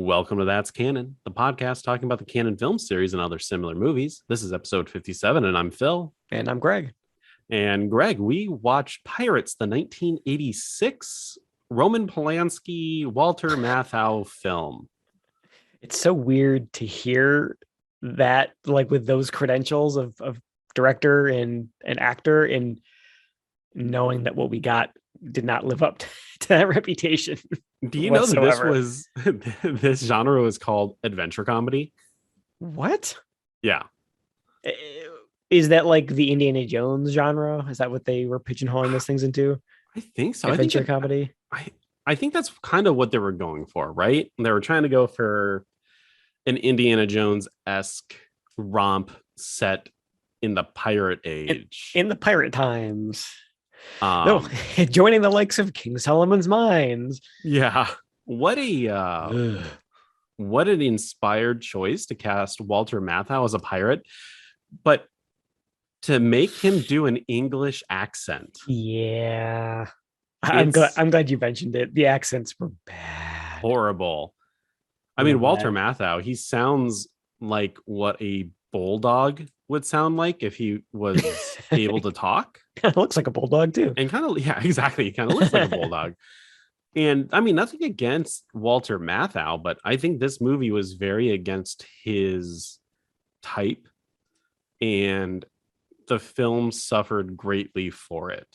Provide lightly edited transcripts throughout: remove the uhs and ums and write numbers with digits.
Welcome to That's Canon, the podcast talking about the Canon film series and other similar movies. This is episode 57, and I'm Phil. And I'm Greg. And Greg, we watched Pirates, the 1986 Roman Polanski, Walter Matthau film. It's so weird to hear that, like, with those credentials of director and actor, and knowing that what we got did not live up to that reputation. Do you know that this genre was called adventure comedy? What? Yeah. Is that like the Indiana Jones genre? Is that what they were pigeonholing those things into? I think so. Adventure comedy? I think that's kind of what they were going for, right? They were trying to go for an Indiana Jones-esque romp set in the pirate age. In the pirate times. No, joining the likes of King Solomon's Mines. Yeah. What an inspired choice to cast Walter Matthau as a pirate, but to make him do an English accent. Yeah. I'm glad you mentioned it. The accents were bad. Horrible. I mean, Walter Matthau, he sounds like what a bulldog would sound like if he was able to talk. Kind of looks like a bulldog too. And yeah, exactly. He kind of looks like a bulldog. And I mean, nothing against Walter Matthau, but I think this movie was very against his type, and the film suffered greatly for it.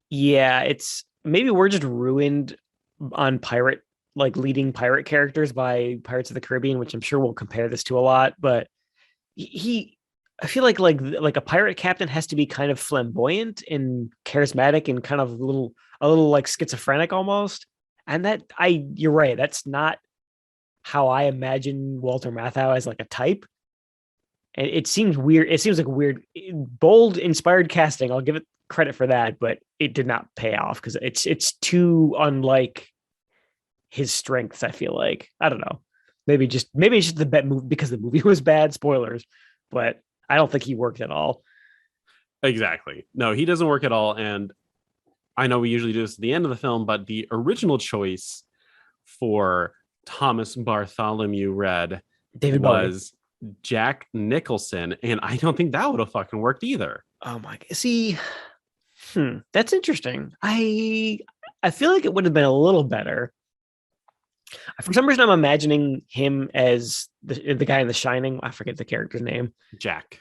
Yeah, it's maybe we're just ruined on leading pirate characters by Pirates of the Caribbean, which I'm sure we'll compare this to a lot, but I feel like a pirate captain has to be kind of flamboyant and charismatic and kind of a little like schizophrenic almost. And you're right. That's not how I imagine Walter Matthau as like a type. And it seems weird. It seems like weird, bold, inspired casting. I'll give it credit for that, but it did not pay off because it's too unlike his strengths. I feel like, I don't know. Maybe it's just the bad movie because the movie was bad. Spoilers, but I don't think he worked at all. Exactly. No, he doesn't work at all. And I know we usually do this at the end of the film, but the original choice for Thomas Bartholomew Red was Jack Nicholson. And I don't think that would have fucking worked either. Oh my God. See, that's interesting. I feel like it would have been a little better. For some reason, I'm imagining him as the guy in The Shining. I forget the character's name. Jack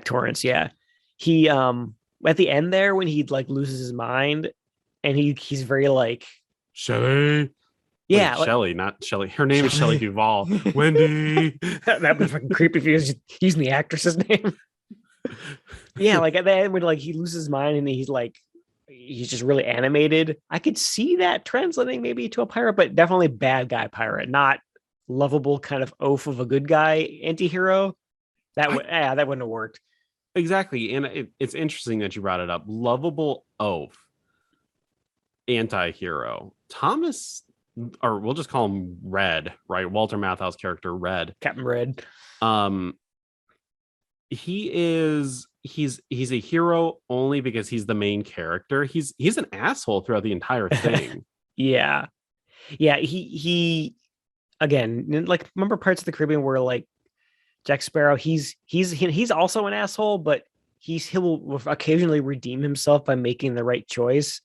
Torrance. Yeah, he at the end there when he like loses his mind, and he's very like Shelley. Yeah, Shelley, not Shelley. Her name is Shelley Duvall. Wendy. That was fucking creepy if he was just using the actress's name. Yeah, like at the end when like he loses his mind and he's just really animated. I could see that translating maybe to a pirate, but definitely bad guy pirate, not lovable kind of oaf of a good guy anti-hero. That wouldn't have worked. Exactly. And it's interesting that you brought it up. Lovable oaf anti-hero. Thomas, or we'll just call him Red, right? Walter Matthau's character, Red. Captain Red. He's a hero only because he's the main character. He's an asshole throughout the entire thing. Yeah. He again, like, remember Pirates of the Caribbean where like Jack Sparrow, he's also an asshole, but he'll occasionally redeem himself by making the right choice.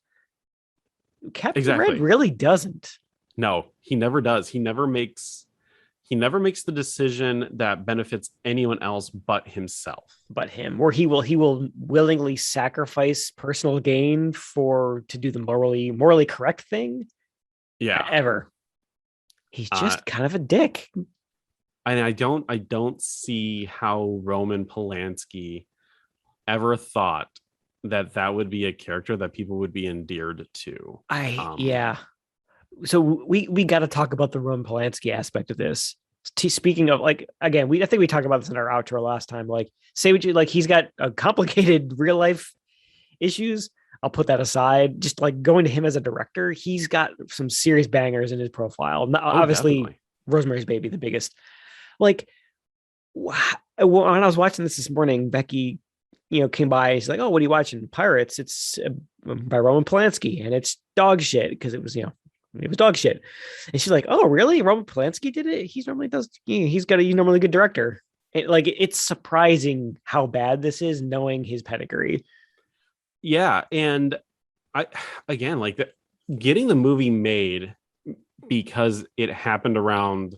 Captain Red really doesn't. No, he never does. He never makes the decision that benefits anyone else but himself. But him, where he will willingly sacrifice personal gain to do the morally correct thing. Yeah. Ever. He's just kind of a dick. And I don't see how Roman Polanski ever thought that would be a character that people would be endeared to. Yeah. So we got to talk about the Roman Polanski aspect of this. Speaking of, like, again, I think we talked about this in our outro last time. Like, say what you like, he's got a complicated real life issues. I'll put that aside. Just like going to him as a director, he's got some serious bangers in his profile. Obviously, definitely. Rosemary's Baby, the biggest. Like, when I was watching this morning, Becky, came by. She's like, "Oh, what are you watching? Pirates. It's by Roman Polanski, and it's dog shit because it was, It was dog shit. And she's like, "Oh, really? Roman Polanski did it? He's normally good director." It's surprising how bad this is, knowing his pedigree. Yeah, and I again like getting the movie made because it happened around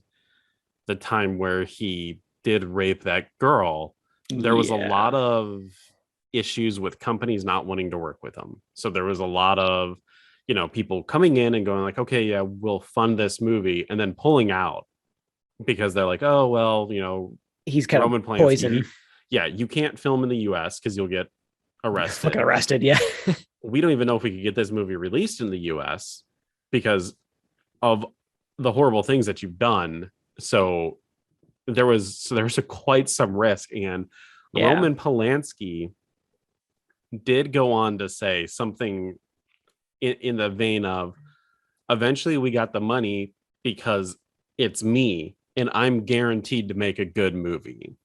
the time where he did rape that girl. There was a lot Yeah, of issues with companies not wanting to work with him. So there was a lot of, people coming in and going like, okay, yeah, we'll fund this movie, and then pulling out because they're like, oh, well, he's kind of Roman Polanski, poison. yeah, you can't film in the US because you'll get Fucking arrested. arrested. Yeah, We don't even know if we could get this movie released in the US because of the horrible things that you've done. So there was quite some risk, and yeah. Roman Polanski did go on to say something in the vein of, eventually we got the money because it's me and I'm guaranteed to make a good movie.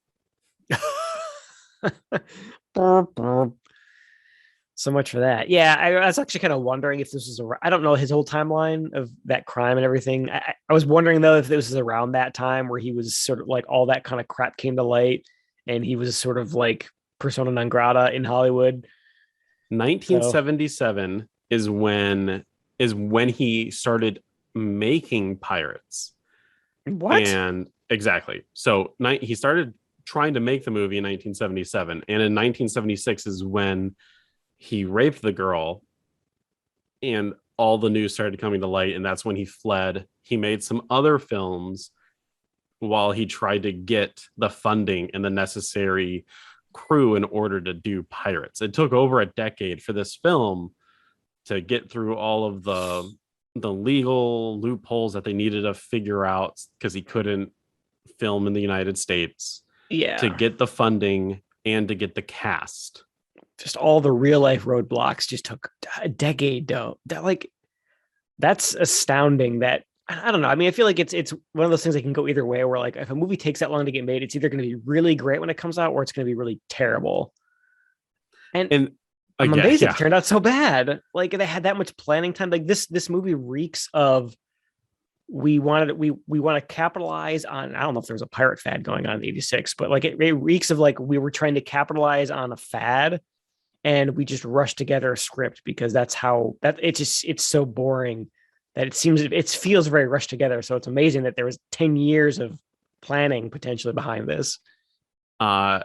So much for that. Yeah, I was actually kind of wondering if this was I don't know his whole timeline of that crime and everything. I was wondering though if this was around that time where he was sort of like all that kind of crap came to light and he was sort of like persona non grata in Hollywood. So 1977 is when he started making Pirates. what? And exactly. So he started trying to make the movie in 1977, and in 1976 is when he raped the girl, and all the news started coming to light, and that's when he fled. He made some other films while he tried to get the funding and the necessary crew in order to do Pirates. It took over a decade for this film to get through all of the legal loopholes that they needed to figure out because he couldn't film in the United States, to Yeah, get the funding and to get the cast. just all the real life roadblocks just took a decade though. That's astounding. That I don't know. I mean, I feel like it's one of those things that can go either way. Where like if a movie takes that long to get made, it's either going to be really great when it comes out, or it's going to be really terrible. And And I'm again, amazed it yeah, turned out so bad. Like they had that much planning time. Like this movie reeks of we want to capitalize on. I don't know if there was a pirate fad going on in '86, but like it reeks of like we were trying to capitalize on a fad and we just rushed together a script because that's how that it's so boring that it feels very rushed together. So it's amazing that there was 10 years of planning potentially behind this. uh,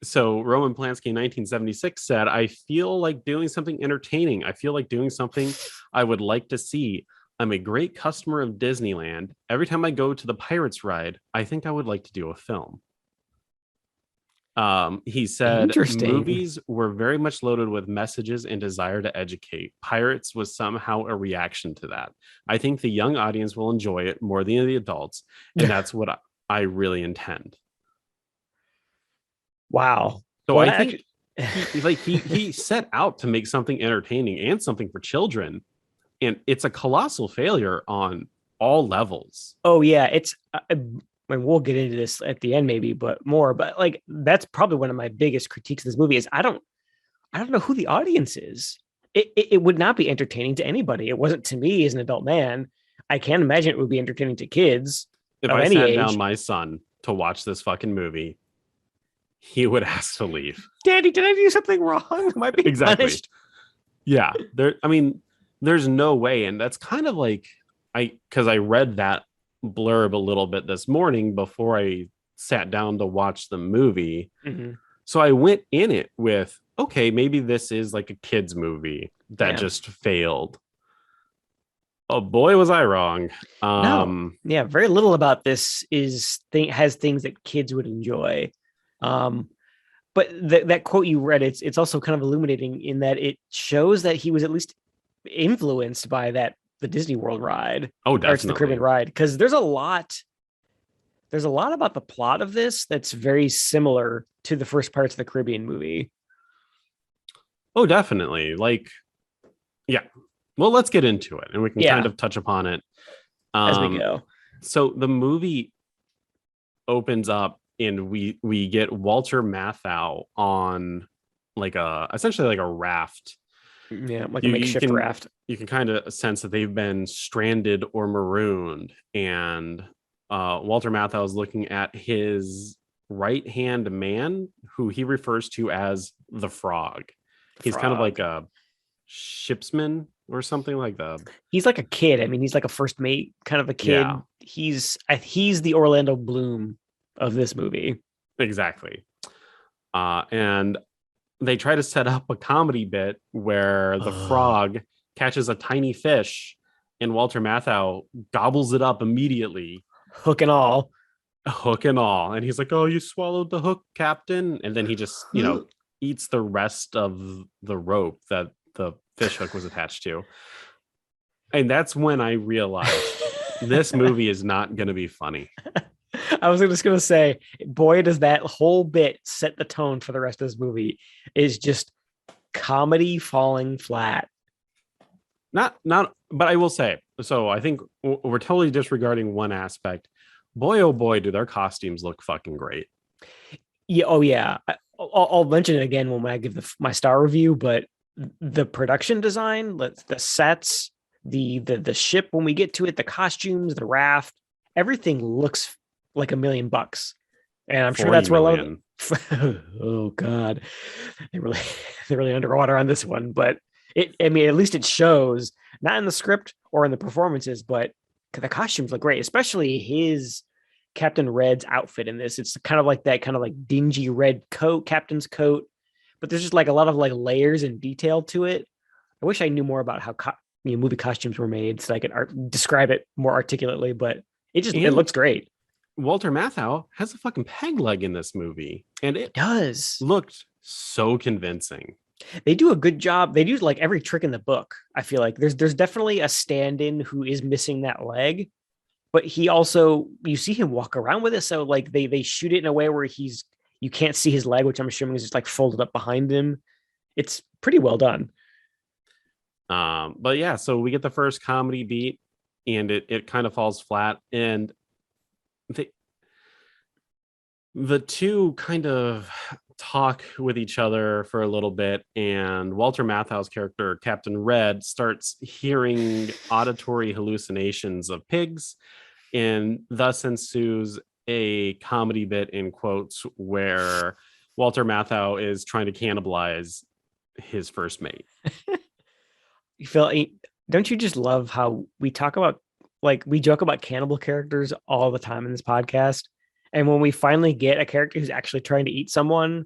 so Roman Polanski in 1976 said, I feel like doing something entertaining. I feel like doing something I would like to see. I'm a great customer of Disneyland. Every time I go to the Pirates ride, I think I would like to do a film. He said Interesting. movies were very much loaded with messages and desire to educate. Pirates was somehow a reaction to that. I think the young audience will enjoy it more than the adults, and that's what I really intend. Wow. So Well, I that think actually, he set out to make something entertaining and something for children, and it's a colossal failure on all levels. oh yeah, I mean, we'll get into this at the end maybe, but more. But like that's probably one of my biggest critiques of this movie is I don't know who the audience is. It would not be entertaining to anybody. It wasn't to me as an adult man. I can't imagine it would be entertaining to kids If of I any sat down age. my son to watch this fucking movie, he would ask to leave. Daddy, did I do something wrong? Am I being Exactly. punished? Yeah. I mean, there's no way. And that's kind of like, because I read that blurb a little bit this morning before I sat down to watch the movie. Mm-hmm. So I went in it with, okay, maybe this is like a kid's movie that Yeah. just failed. Oh boy, was I wrong. No. Um, Yeah. Very little about this has things that kids would enjoy. Um, but that quote you read, it's also kind of illuminating in that it shows that he was at least influenced by the Disney World ride, oh, the Pirates of the Caribbean definitely. ride, because there's a lot about the plot of this that's very similar to the first Pirates of the Caribbean movie. Oh, definitely. Like, yeah. Well, let's get into it and we can kind Yeah, of touch upon it. as we Um, go. so the movie opens up and we get Walter Matthau on like a essentially like a raft, Yeah, like a You makeshift can raft. kind of sense that they've been stranded or marooned, and Walter Matthau is looking at his right hand man, who he refers to as the Frog. He's kind of like Frog. a shipsman or something like that. He's like a kid. I mean, he's like a first mate kind of a Yeah, kid. He's the Orlando Bloom of this movie. exactly. And they try to set up a comedy bit where the frog catches a tiny fish and Walter Matthau gobbles it up immediately, Hook and all. hook and all. And he's like, "Oh, you swallowed the hook, Captain." And then he just, eats the rest of the rope that the fish hook was attached to. And that's when I realized this movie is not going to be funny. I was just gonna say, boy, does that whole bit set the tone for the rest of this movie. Is just comedy falling flat. Not, but I will say, so I think we're totally disregarding one aspect. Boy, oh boy, do their costumes look fucking great. Yeah. Oh yeah. I'll mention it again when I give my star review. But the production design, the sets, the ship when we get to it, the costumes, the raft, everything looks like $1,000,000. And I'm sure that's where a lot of oh god, they really they're really underwater on this one. But I mean, at least it shows, not in the script or in the performances, but the costumes look great, especially his Captain Red's outfit in this. It's kind of like that kind of like dingy red coat, captain's coat, but there's just like a lot of like layers and detail to it. I wish I knew more about how movie costumes were made so I could describe it more articulately, but it looks great. Walter Matthau has a fucking peg leg in this movie, and it does looked so convincing. They do a good job. They do like every trick in the book. I feel like there's definitely a stand-in who is missing that leg, but he also, you see him walk around with it. So like they shoot it in a way where you can't see his leg, which I'm assuming is just like folded up behind him. It's pretty well done. But yeah, so we get the first comedy beat, and it kind of falls flat, and the two kind of talk with each other for a little bit, and Walter Matthau's character, Captain Red, starts hearing auditory hallucinations of pigs, and thus ensues a comedy bit in quotes where Walter Matthau is trying to cannibalize his first mate. You feel, don't you just love how we talk about, like, we joke about cannibal characters all the time in this podcast, and when we finally get a character who's actually trying to eat someone,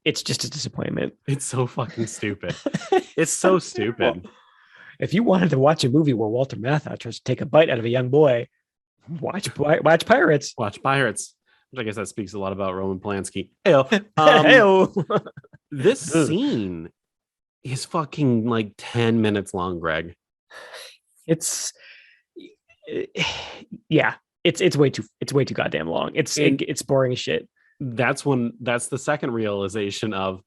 it's just a disappointment. It's so fucking stupid. It's so stupid. If you wanted to watch a movie where Walter Matthau tries to take a bite out of a young boy, watch Pirates. Watch Pirates. Which I guess that speaks a lot about Roman Polanski. Heyo. This scene is fucking like 10 minutes long, Greg. It's way too goddamn long. It's boring as shit. That's the second realization of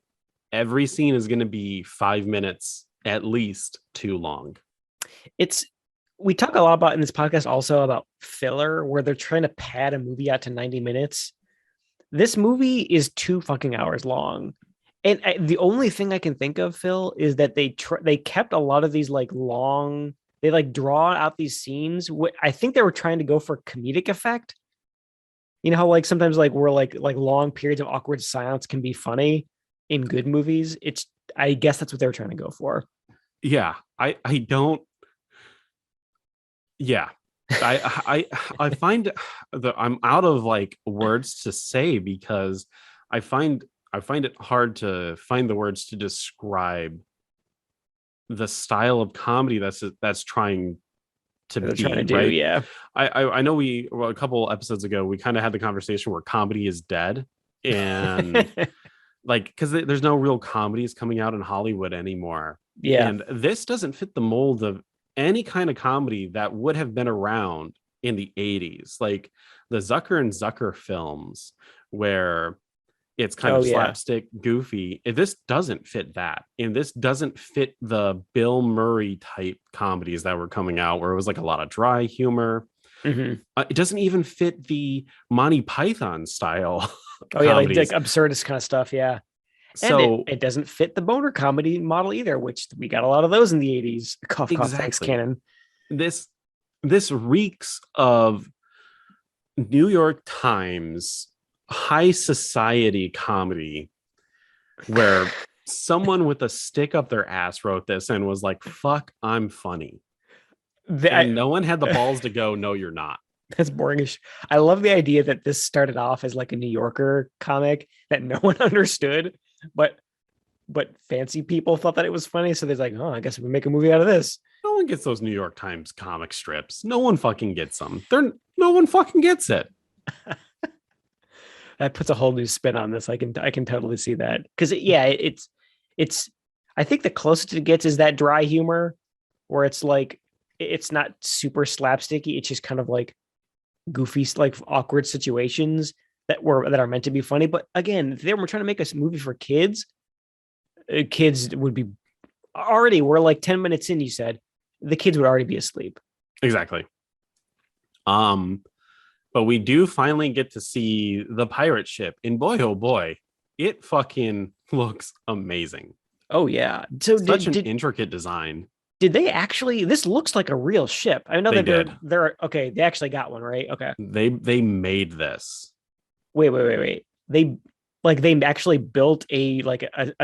every scene is going to be 5 minutes at least too long. We talk a lot about in this podcast also about filler, where they're trying to pad a movie out to 90 minutes. This movie is 2 fucking hours long. And the only thing I can think of, Phil, is that they kept a lot of these like long, they like draw out these scenes. I think they were trying to go for comedic effect. You know how like sometimes like we're like long periods of awkward silence can be funny in good movies. I guess that's what they were trying to go for. Yeah, I don't. Yeah, I find that I'm out of like words to say, because I find it hard to find the words to describe the style of comedy that's trying to be, trying to do, right? Yeah. I know a couple episodes ago, we kind of had the conversation where comedy is dead, and like, because there's no real comedies coming out in Hollywood anymore. Yeah. And this doesn't fit the mold of any kind of comedy that would have been around in the 80s, like the Zucker and Zucker films, where it's kind of slapstick, goofy. This doesn't fit that. And this doesn't fit the Bill Murray type comedies that were coming out, where it was like a lot of dry humor. Mm-hmm. It doesn't even fit the Monty Python style. Like absurdist kind of stuff. Yeah. And So it doesn't fit the boner comedy model either, which we got a lot of those in the 80s. Cough, cough, thanks, exactly, Canon. this this reeks of New York Times high society comedy where someone with a stick up their ass wrote this and was like, fuck, I'm funny. And no one had the balls to go, no, you're not. That's boringish. I love the idea that this started off as like a New Yorker comic that no one understood, but fancy people thought that it was funny. So they're like, oh, I guess we make a movie out of this. No one gets those New York Times comic strips. No one fucking gets them. No one fucking gets it. That puts a whole new spin on this. I can totally see that. Because yeah, it's I think the closest it gets is that dry humor where it's like it's not super slapsticky. It's just kind of like goofy, like awkward situations that are meant to be funny. But again, if they were trying to make a movie for kids, kids would be already, we're like 10 minutes in, you said the kids would already be asleep. Exactly. But we do finally get to see the pirate ship, and boy, oh boy, it fucking looks amazing. Oh yeah. So such an intricate design. Did they actually? This looks like a real ship. I know that they're okay. They actually got one, right? Okay. They made this. Wait. They actually built a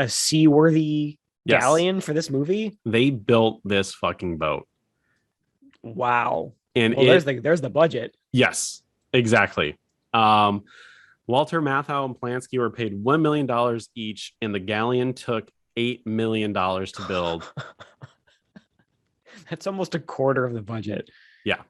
seaworthy galleon for this movie. They built this fucking boat. Wow. And there's the budget. Yes, exactly. Walter Matthau and Polanski were paid $1 million each, and the galleon took $8 million to build. That's almost a quarter of the budget. Yeah.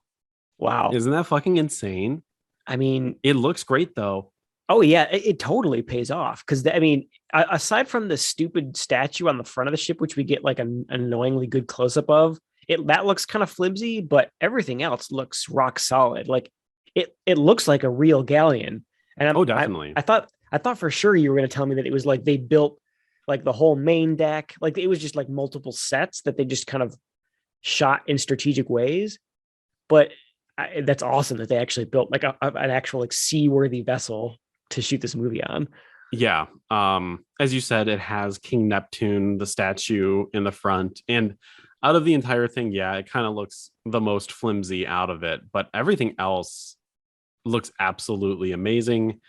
Wow. Isn't that fucking insane? I mean, it looks great though. Oh yeah, it totally pays off because I mean, aside from the stupid statue on the front of the ship, which we get like an annoyingly good close up of, that looks kind of flimsy, but everything else looks rock solid. Like it looks like a real galleon. And definitely. I thought for sure you were going to tell me that it was like they built like the whole main deck, like it was just like multiple sets that they just kind of shot in strategic ways. But that's awesome that they actually built like an actual like seaworthy vessel to shoot this movie on. Yeah. As you said, it has King Neptune, the statue in the front, and out of the entire thing, yeah, it kind of looks the most flimsy out of it, but everything else looks absolutely amazing.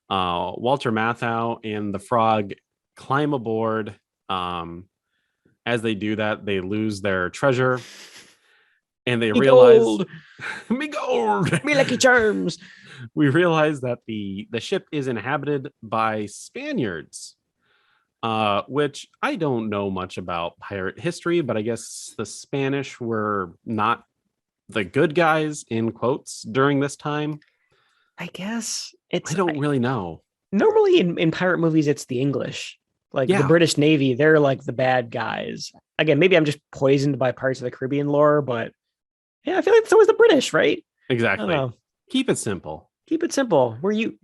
Walter Matthau and the frog climb aboard. As they do that, they lose their treasure, and they realize me gold, me Lucky Charms. We realize that the ship is inhabited by Spaniards, which I don't know much about pirate history, but I guess the Spanish were not the good guys in quotes during this time. I guess I don't really know. Normally in pirate movies, it's the English. Like the British Navy, they're like the bad guys. Again, maybe I'm just poisoned by Pirates of the Caribbean lore, but yeah, I feel like it's always the British, right? Exactly. Keep it simple. Keep it simple.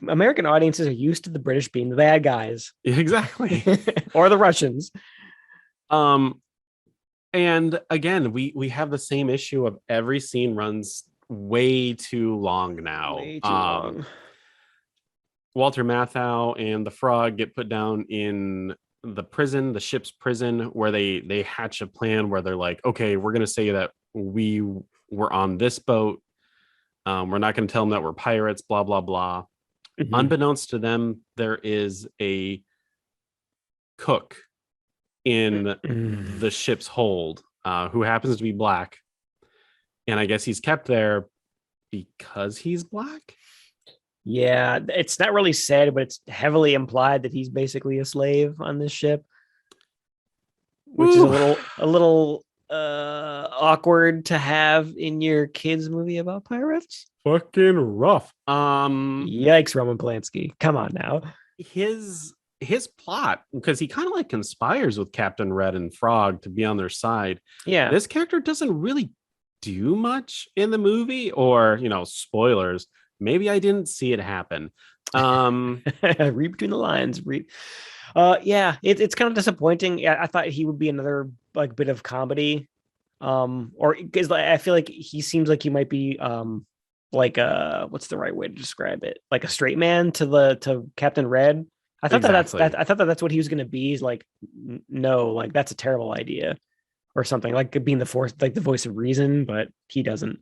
American audiences are used to the British being the bad guys. Exactly. Or the Russians. And again, we have the same issue of every scene runs way too long now. Way too long. Walter Matthau and the frog get put down in the prison, the ship's prison, where they hatch a plan where they're like, okay, we're going to say that we were on this boat. We're not going to tell them that we're pirates, blah, blah, blah. Mm-hmm. Unbeknownst to them, there is a cook in the ship's hold who happens to be black. And I guess he's kept there because he's black. Yeah, it's not really said, but it's heavily implied that he's basically a slave on this ship, which is a little awkward to have in your kids' movie about pirates. Fucking rough. Yikes, Roman Polanski. Come on now. His plot, because he kind of like conspires with Captain Red and Frog to be on their side. Yeah. This character doesn't really do much in the movie, or, spoilers. Maybe I didn't see it happen. Read between the lines. Yeah, it's kind of disappointing. I thought he would be another like bit of comedy, or because I feel like he seems like he might be like what's the right way to describe it? Like a straight man to Captain Red. I thought Exactly. I thought that's what he was going to be. He's like, no, like that's a terrible idea or something, like being the force, like the voice of reason, but he doesn't.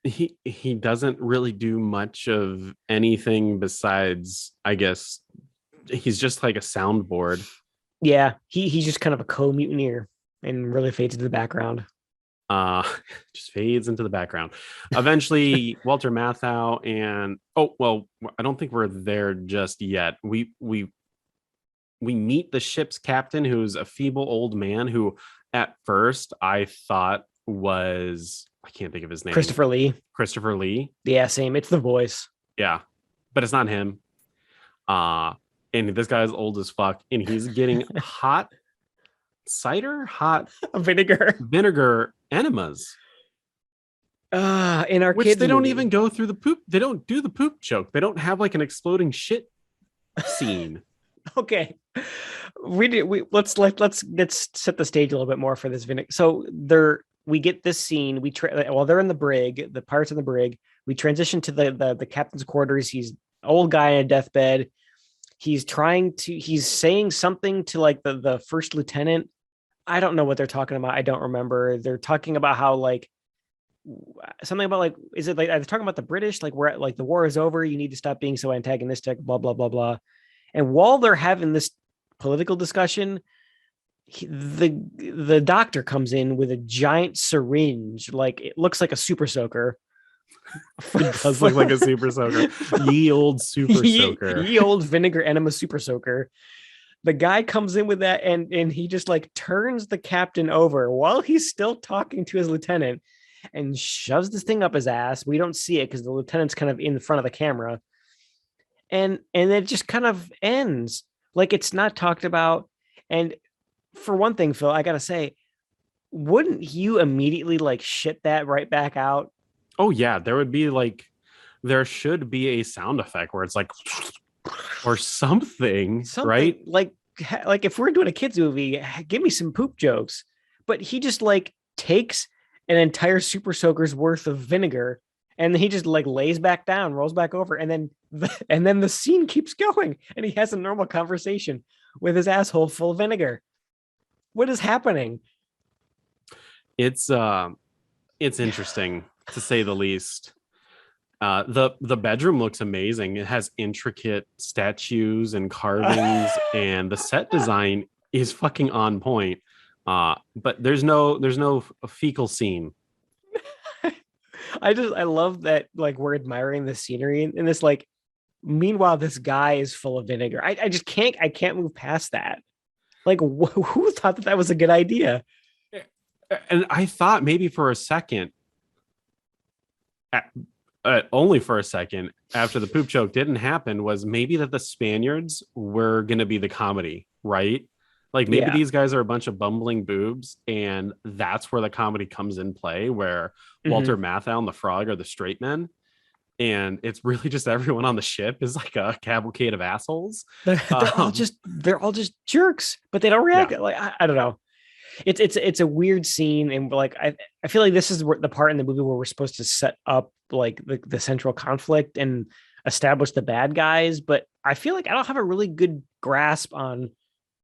He doesn't really do much of anything besides, I guess, he's just like a soundboard. Yeah, he's just kind of a co-mutineer and really fades into the background. uh just fades into the background. Eventually Walter Matthau and, oh well, I don't think we're there just yet. We meet the ship's captain, who's a feeble old man who at first I thought was, I can't think of his name. Christopher Lee. Christopher Lee. Yeah, same. It's the voice. Yeah, but it's not him. uh and this guy's old as fuck, and he's getting hot hot Vinegar. vinegar enemas, In our which kids they don't movie. even go through the poop. They don't do the poop joke. They don't have like an exploding shit scene. Okay, let's set the stage a little bit more for this vinegar. So there we get this scene. While they're in the brig, the pirates in the brig. We transition to the captain's quarters. He's an old guy in a deathbed. He's saying something to like the first lieutenant. I don't know what they're talking about. I don't remember. They're talking about how like something about like, is it like they're talking about the British, like we're like the war is over, you need to stop being so antagonistic, blah blah blah blah. And while they're having this political discussion, the doctor comes in with a giant syringe, like it looks like a super soaker. It does look like a super soaker. Ye old super soaker. Ye old vinegar enema super soaker. The guy comes in with that, and he just like turns the captain over while he's still talking to his lieutenant and shoves this thing up his ass. We don't see it because the lieutenant's kind of in front of the camera. And it just kind of ends. Like it's not talked about. And for one thing, Phil, I gotta say, wouldn't you immediately like shit that right back out? Oh yeah, there should be a sound effect where it's like or something, right? Like if we're doing a kids movie, give me some poop jokes. But he just like takes an entire super soaker's worth of vinegar, and he just like lays back down, rolls back over, and then the scene keeps going, and he has a normal conversation with his asshole full of vinegar. What is happening? It's interesting to say the least. The bedroom looks amazing. It has intricate statues and carvings, and the set design is fucking on point. But there's no fecal scene. I love that like we're admiring the scenery and this like meanwhile this guy is full of vinegar. I just can't move past that. Like who thought that was a good idea? And I thought maybe for a second, only for a second, after the poop joke didn't happen, was maybe that the Spaniards were going to be the comedy, right? Like maybe these guys are a bunch of bumbling boobs, and that's where the comedy comes in play, where Walter Matthau and the Frog are the straight men, and it's really just everyone on the ship is like a cavalcade of assholes. They're all just jerks, but they don't react. Yeah. Like I don't know. It's a weird scene, and like I feel like this is the part in the movie where we're supposed to set up like the central conflict and establish the bad guys, but I feel like I don't have a really good grasp on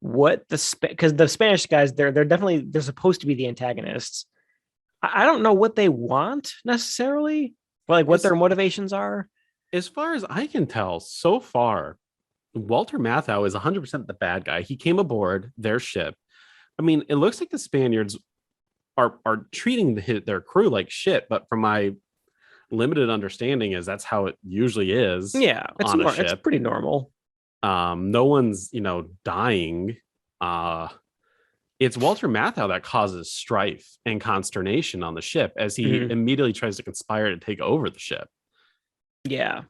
what because the Spanish guys they're supposed to be the antagonists. I don't know what they want necessarily, but like what their motivations are. As far as I can tell, so far, Walter Matthau is 100% the bad guy. He came aboard their ship. I mean, it looks like the Spaniards are treating their crew like shit, but from my limited understanding is that's how it usually is. Yeah, on a ship. It's pretty normal. No one's, dying. It's Walter Matthau that causes strife and consternation on the ship as he immediately tries to conspire to take over the ship. Yeah.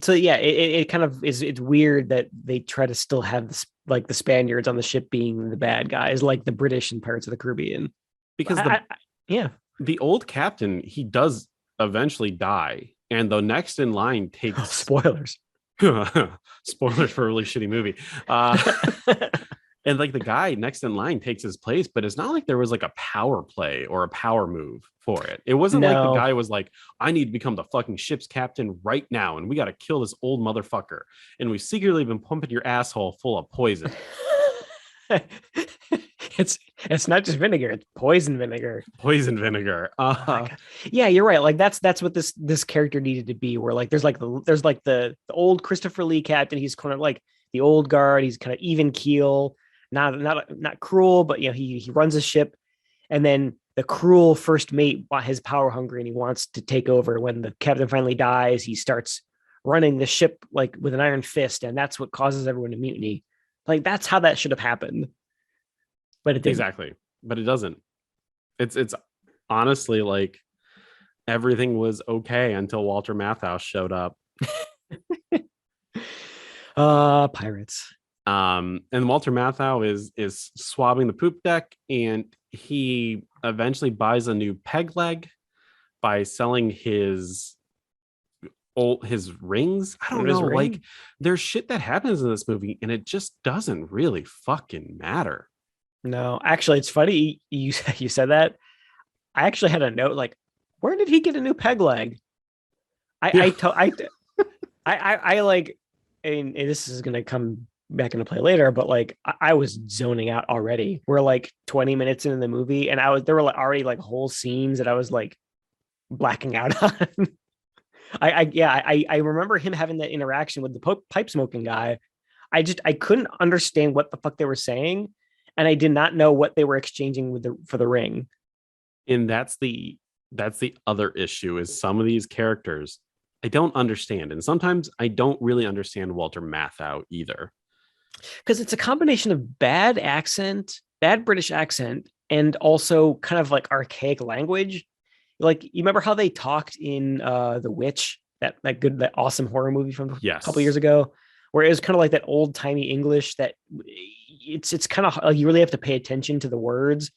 So yeah, it kind of is. It's weird that they try to still have this, like the Spaniards on the ship being the bad guys, like the British and Pirates of the Caribbean. Because the old captain, he does eventually die, and the next in line takes spoilers. Spoilers for a really shitty movie. And like the guy next in line takes his place, but it's not like there was like a power play or a power move for it. It wasn't like the No. guy was like, I need to become the fucking ship's captain right now, and we got to kill this old motherfucker. And we've secretly been pumping your asshole full of poison. It's not just vinegar, it's poison vinegar. Poison vinegar. Oh my God. Yeah, you're right. Like that's what this character needed to be. Where like there's the old Christopher Lee captain. He's kind of like the old guard. He's kind of even keel, not cruel, but he runs a ship. And then the cruel first mate, his power hungry, and he wants to take over. When the captain finally dies, he starts running the ship like with an iron fist, and that's what causes everyone to mutiny. Like that's how that should have happened, but it didn't. Exactly. But it doesn't. It's honestly like everything was okay until Walter Matthau showed up. Pirates. And Walter Matthau is swabbing the poop deck, and he eventually buys a new peg leg by selling his rings. I don't know. Like there's shit that happens in this movie, and it just doesn't really fucking matter. No, actually, it's funny you said that. I actually had a note like, where did he get a new peg leg? I like, and this is gonna come back into play later, but like I was zoning out already. We're like 20 minutes into the movie, and there were like already like whole scenes that I was like blacking out on. I remember him having that interaction with the pipe smoking guy. I couldn't understand what the fuck they were saying, and I did not know what they were exchanging for the ring. And that's the other issue is some of these characters I don't understand, and sometimes I don't really understand Walter Matthau either. Because it's a combination of bad British accent, and also kind of like archaic language. Like you remember how they talked in The Witch, that awesome horror movie from a couple years ago, where it was kind of like that old timey English that it's kind of you really have to pay attention to the words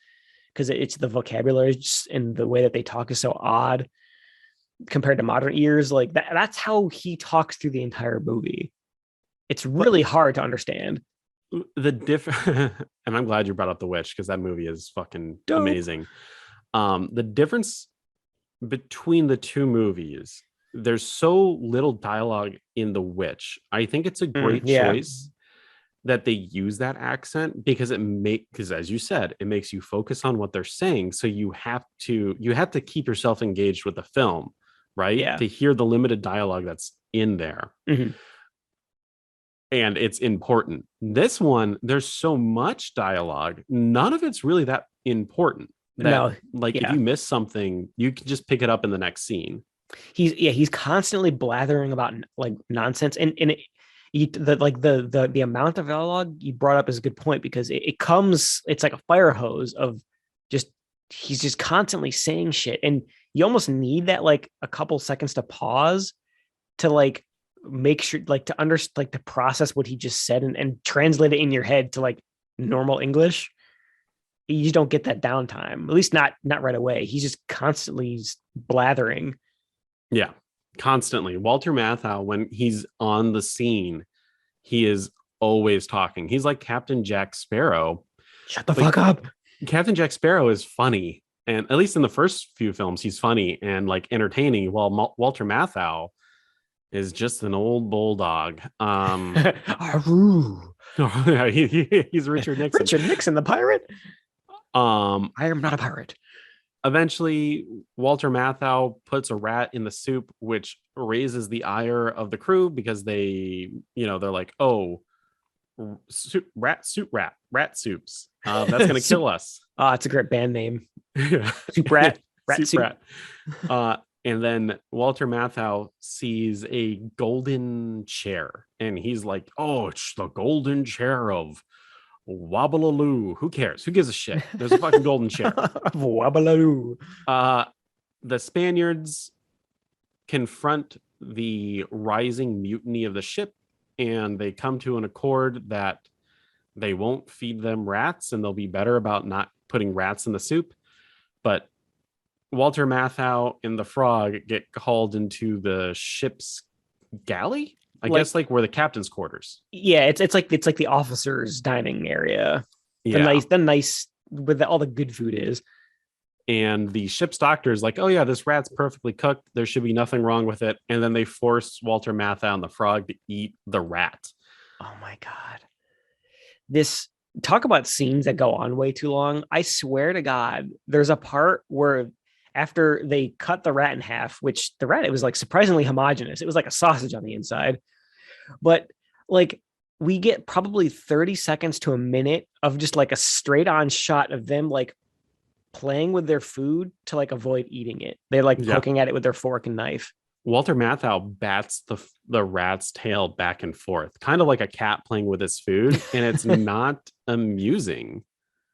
because it's the vocabulary and the way that they talk is so odd compared to modern ears. Like that's how he talks through the entire movie. It's really hard to understand. And I'm glad you brought up The Witch because that movie is fucking amazing. The difference between the two movies, there's so little dialogue in The Witch. I think it's a great choice that they use that accent because because as you said, it makes you focus on what they're saying. So you have to keep yourself engaged with the film, right? Yeah. To hear the limited dialogue that's in there. Mm-hmm. And it's important. This one, there's so much dialogue. None of it's really that important. If you miss something, you can just pick it up in the next scene. He's constantly blathering about like nonsense, and the amount of dialogue you brought up is a good point because it's like a fire hose of he's just constantly saying shit, and you almost need that like a couple seconds to pause to like make sure like to understand like to process what he just said and translate it in your head to like normal English. You just don't get that downtime, at least not right away. He's just constantly blathering. Yeah, constantly. Walter Matthau, when he's on the scene, he is always talking. He's like Captain Jack Sparrow. Shut the fuck up. Captain Jack Sparrow is funny, and at least in the first few films, he's funny and like entertaining. While Walter Matthau is just an old bulldog. Arrr. He's Richard Nixon. Richard Nixon, the pirate. I am not a pirate. Eventually, Walter Matthau puts a rat in the soup, which raises the ire of the crew because they're like, "Oh, rat soups. That's gonna kill us." It's a great band name. Yeah. Soup rat, rat soup. Rat. And then Walter Matthau sees a golden chair, and he's like, "Oh, it's the golden chair of Wobbalaloo. Who cares? Who gives a shit? There's a fucking golden chair." Wobbalaloo. The Spaniards confront the rising mutiny of the ship, and they come to an accord that they won't feed them rats, and they'll be better about not putting rats in the soup. But Walter Matthau and the Frog get called into the ship's galley. I like guess like where the captain's quarters. yeah, it's like the officers' dining area. Yeah. The nice where all the good food is. And the ship's doctor is like, oh yeah, this rat's perfectly cooked. There should be nothing wrong with it. And then they force Walter Matthau and the frog to eat the rat. Oh my god. This talk about scenes that go on way too long. I swear to God, there's a part where after they cut the rat in half, which the rat, it was like surprisingly homogenous. It was like a sausage on the inside. But like we get probably 30 seconds to a minute of just like a straight on shot of them like playing with their food to like avoid eating it. They're like Yeah. poking at it with their fork and knife. Walter Matthau bats the rat's tail back and forth, kind of like a cat playing with its food, and it's not amusing.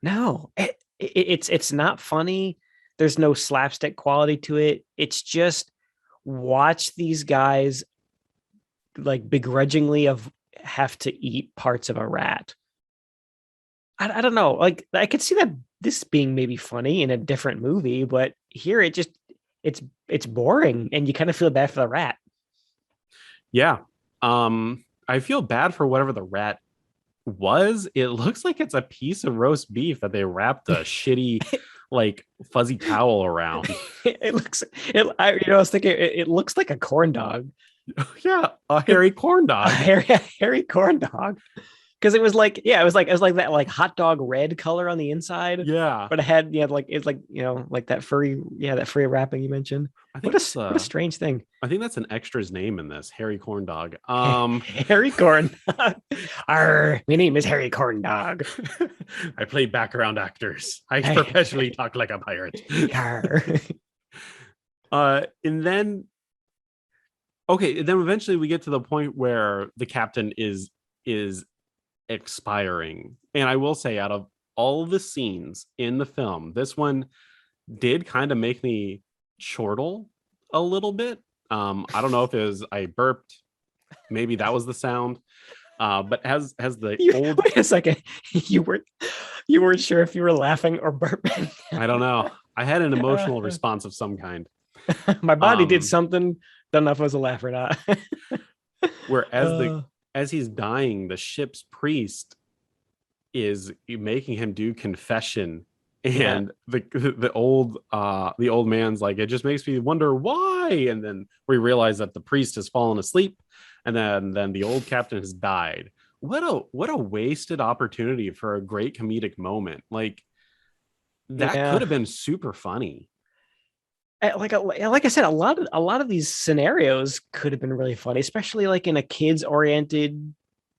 No, it's not funny. There's no slapstick quality to it. It's just watch these guys like begrudgingly of have to eat parts of a rat. I don't know. Like I could see that this being maybe funny in a different movie, but here it's boring and you kind of feel bad for the rat. Yeah. I feel bad for whatever the rat was. It looks like it's a piece of roast beef that they wrapped a shitty like fuzzy towel around. It looks I was thinking it looks like a corn dog. Yeah, a hairy corn dog. A hairy corn dog. Because it was like, yeah, it was like that like hot dog red color on the inside. Yeah. But it had like it's like like that furry, that furry wrapping you mentioned. I think What a strange thing. I think that's an extra's name in this, hairy corn dog. Harry Corn Dog. Arr, my name is Harry Corn Dog. I play background actors. I perpetually talk like a pirate. And then then eventually we get to the point where the captain is expiring. And I will say, out of all the scenes in the film, this one did kind of make me chortle a little bit. I don't know if it was I burped, maybe that was the sound. But as the old wait a second, you weren't sure if you were laughing or burping. I don't know. I had an emotional response of some kind. My body did something. Don't know if it was a laugh or not. Whereas as he's dying, the ship's priest is making him do confession, and the old man's like, it just makes me wonder why. And then we realize that the priest has fallen asleep, and then the old captain has died. What a wasted opportunity for a great comedic moment. Like that could have been super funny. Like I said, a lot of these scenarios could have been really funny, especially like in a kids oriented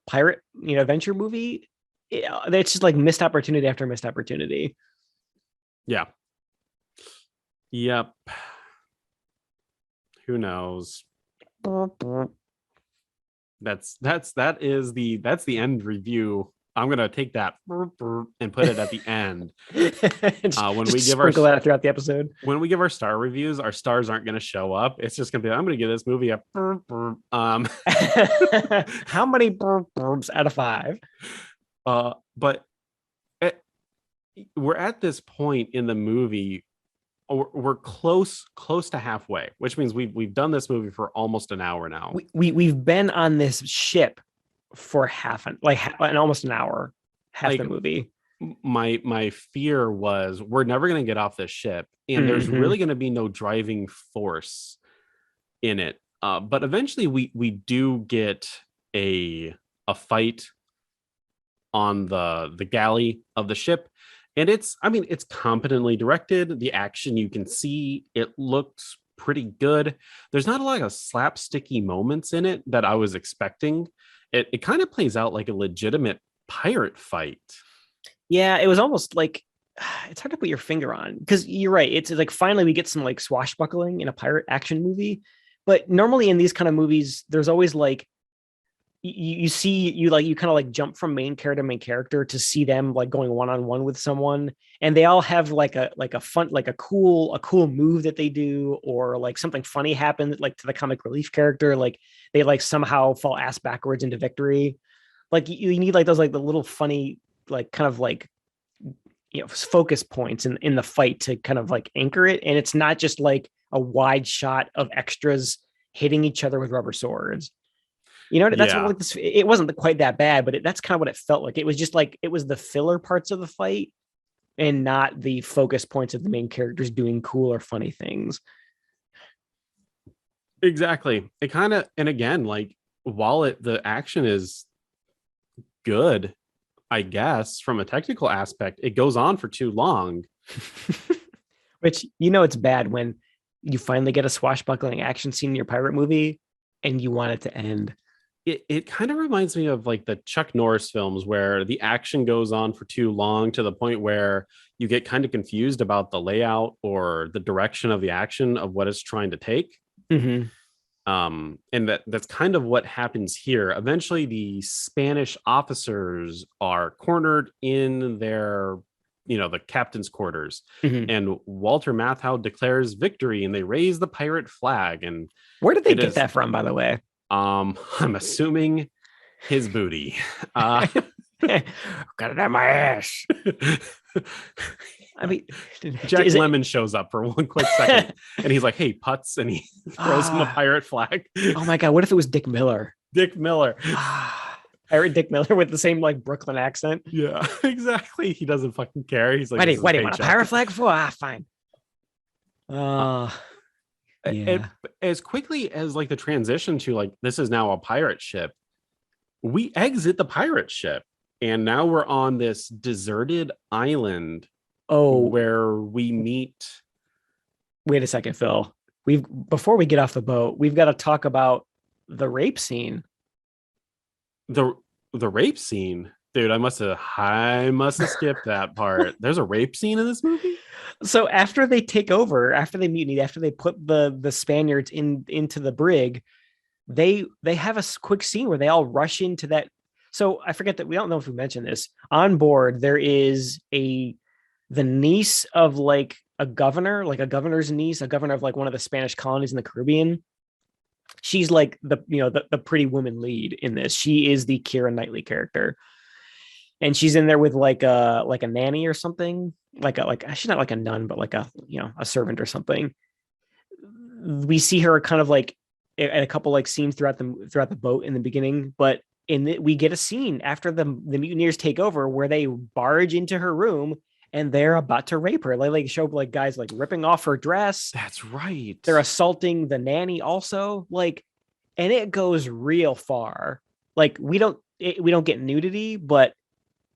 pirate, adventure movie. It's just like missed opportunity after missed opportunity. Yeah. Yep. Who knows? That's the end review. I'm gonna take that and put it at the end. When we give sprinkle that throughout the episode. When we give our star reviews, our stars aren't gonna show up. It's just gonna be, I'm gonna give this movie a How many burps out of 5? But we're at this point in the movie. We're close to halfway, which means we've done this movie for almost an hour now. We've been on this ship for almost an hour, half the movie. My fear was we're never going to get off this ship, and there's really going to be no driving force in it. But eventually we do get a fight on the galley of the ship, and it's competently directed. The action, you can see it looks pretty good. There's not a lot of slapsticky moments in it that I was expecting. It kind of plays out like a legitimate pirate fight. Yeah, it was almost like, it's hard to put your finger on, because you're right. It's like finally we get some like swashbuckling in a pirate action movie. But normally in these kind of movies, there's always like you kind of like jump from main character to main character to see them like going one-on-one with someone, and they all have like a fun, like a cool move that they do, or like something funny happened like to the comic relief character, like they like somehow fall ass backwards into victory. Like you need like those like the little funny like kind of like focus points in the fight to kind of like anchor it, and it's not just like a wide shot of extras hitting each other with rubber swords. You know, that's what Yeah, like this. It wasn't quite that bad, but that's kind of what it felt like. It was just like it was the filler parts of the fight and not the focus points of the main characters doing cool or funny things. exactly. It kind of, and again, like while the action is good, I guess from a technical aspect, it goes on for too long. Which you know it's bad when you finally get a swashbuckling action scene in your pirate movie and you want it to end. It kind of reminds me of like the Chuck Norris films where the action goes on for too long to the point where you get kind of confused about the layout or the direction of the action of what it's trying to take. Mm-hmm. And that's kind of what happens here. Eventually, the Spanish officers are cornered in their, the captain's quarters, Mm-hmm. and Walter Matthau declares victory, and they raise the pirate flag, and Where did they it get is, that from, by the way? I'm assuming his booty. Uh, Got it on my ass. I mean, Jack is it? Lemmon shows up for one quick second, and he's like, "Hey, putz," and he throws him a Ah, pirate flag. oh my god! What if it was Dick Miller? Dick Miller. Ah, I read Dick Miller with the same like Brooklyn accent. Yeah, exactly. He doesn't fucking care. He's like, Why do "This you, is why his do you want a paycheck." pirate flag for? Ah, fine. Uh, Uh, it, yeah. as quickly as like the transition to like this is now a pirate ship, we exit the pirate ship, and now we're on this deserted island Oh, where we meet wait a second, Phil. We've before we get off the boat, we've got to talk about the rape scene. the the rape scene. Dude, I must have skipped that part. There's a rape scene in this movie? So after they take over, after they mutiny, after they put the Spaniards into the brig, they have a quick scene where they all rush into that. So I forget that we don't know if we mentioned this. On board, there is the niece of like a governor, like a governor's niece, a governor of like one of the Spanish colonies in the Caribbean. She's like the pretty woman lead in this. She is the Keira Knightley character, and she's in there with like a nanny or something, like she's not like a nun, but like a servant or something. We see her kind of like at a couple like scenes throughout the boat in the beginning, but we get a scene after the mutineers take over where they barge into her room and they're about to rape her. Like show like guys like ripping off her dress. That's right. They're assaulting the nanny also, like, and it goes real far. Like we don't get nudity, but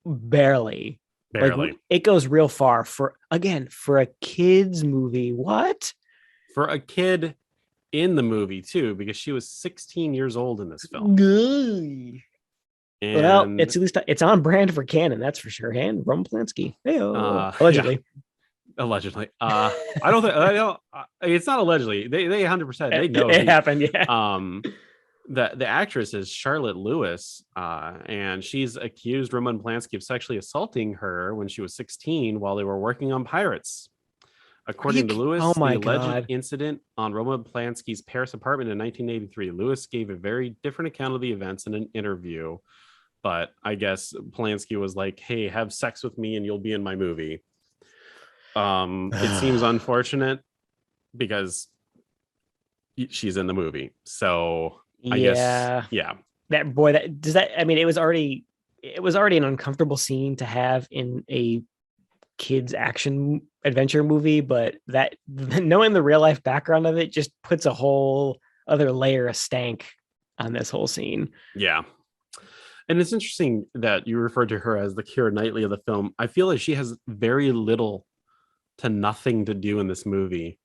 barely. Like Barely. it goes real far for a kids movie. What? For a kid in the movie too, because she was 16 years old in this film. Well, And it's at least it's on brand for canon, that's for sure. And Roman Polanski, yeah, allegedly. allegedly. I don't think I don't. It's not allegedly. They 100% they know It happened. Yeah. The actress is Charlotte Lewis, and she's accused Roman Polanski of sexually assaulting her when she was 16 while they were working on Pirates. According to Lewis, Oh my the alleged god. incident on Roman Polanski's Paris apartment in 1983, Lewis gave a very different account of the events in an interview. But I guess Polanski was like, "Hey, have sex with me and you'll be in my movie." It seems unfortunate because she's in the movie. So I guess, Yeah. yeah, That boy, that does that. I mean, it was already an uncomfortable scene to have in a kids action adventure movie, but that knowing the real life background of it just puts a whole other layer of stank on this whole scene. yeah. And it's interesting that you referred to her as the Keira Knightley of the film. I feel like she has very little to nothing to do in this movie.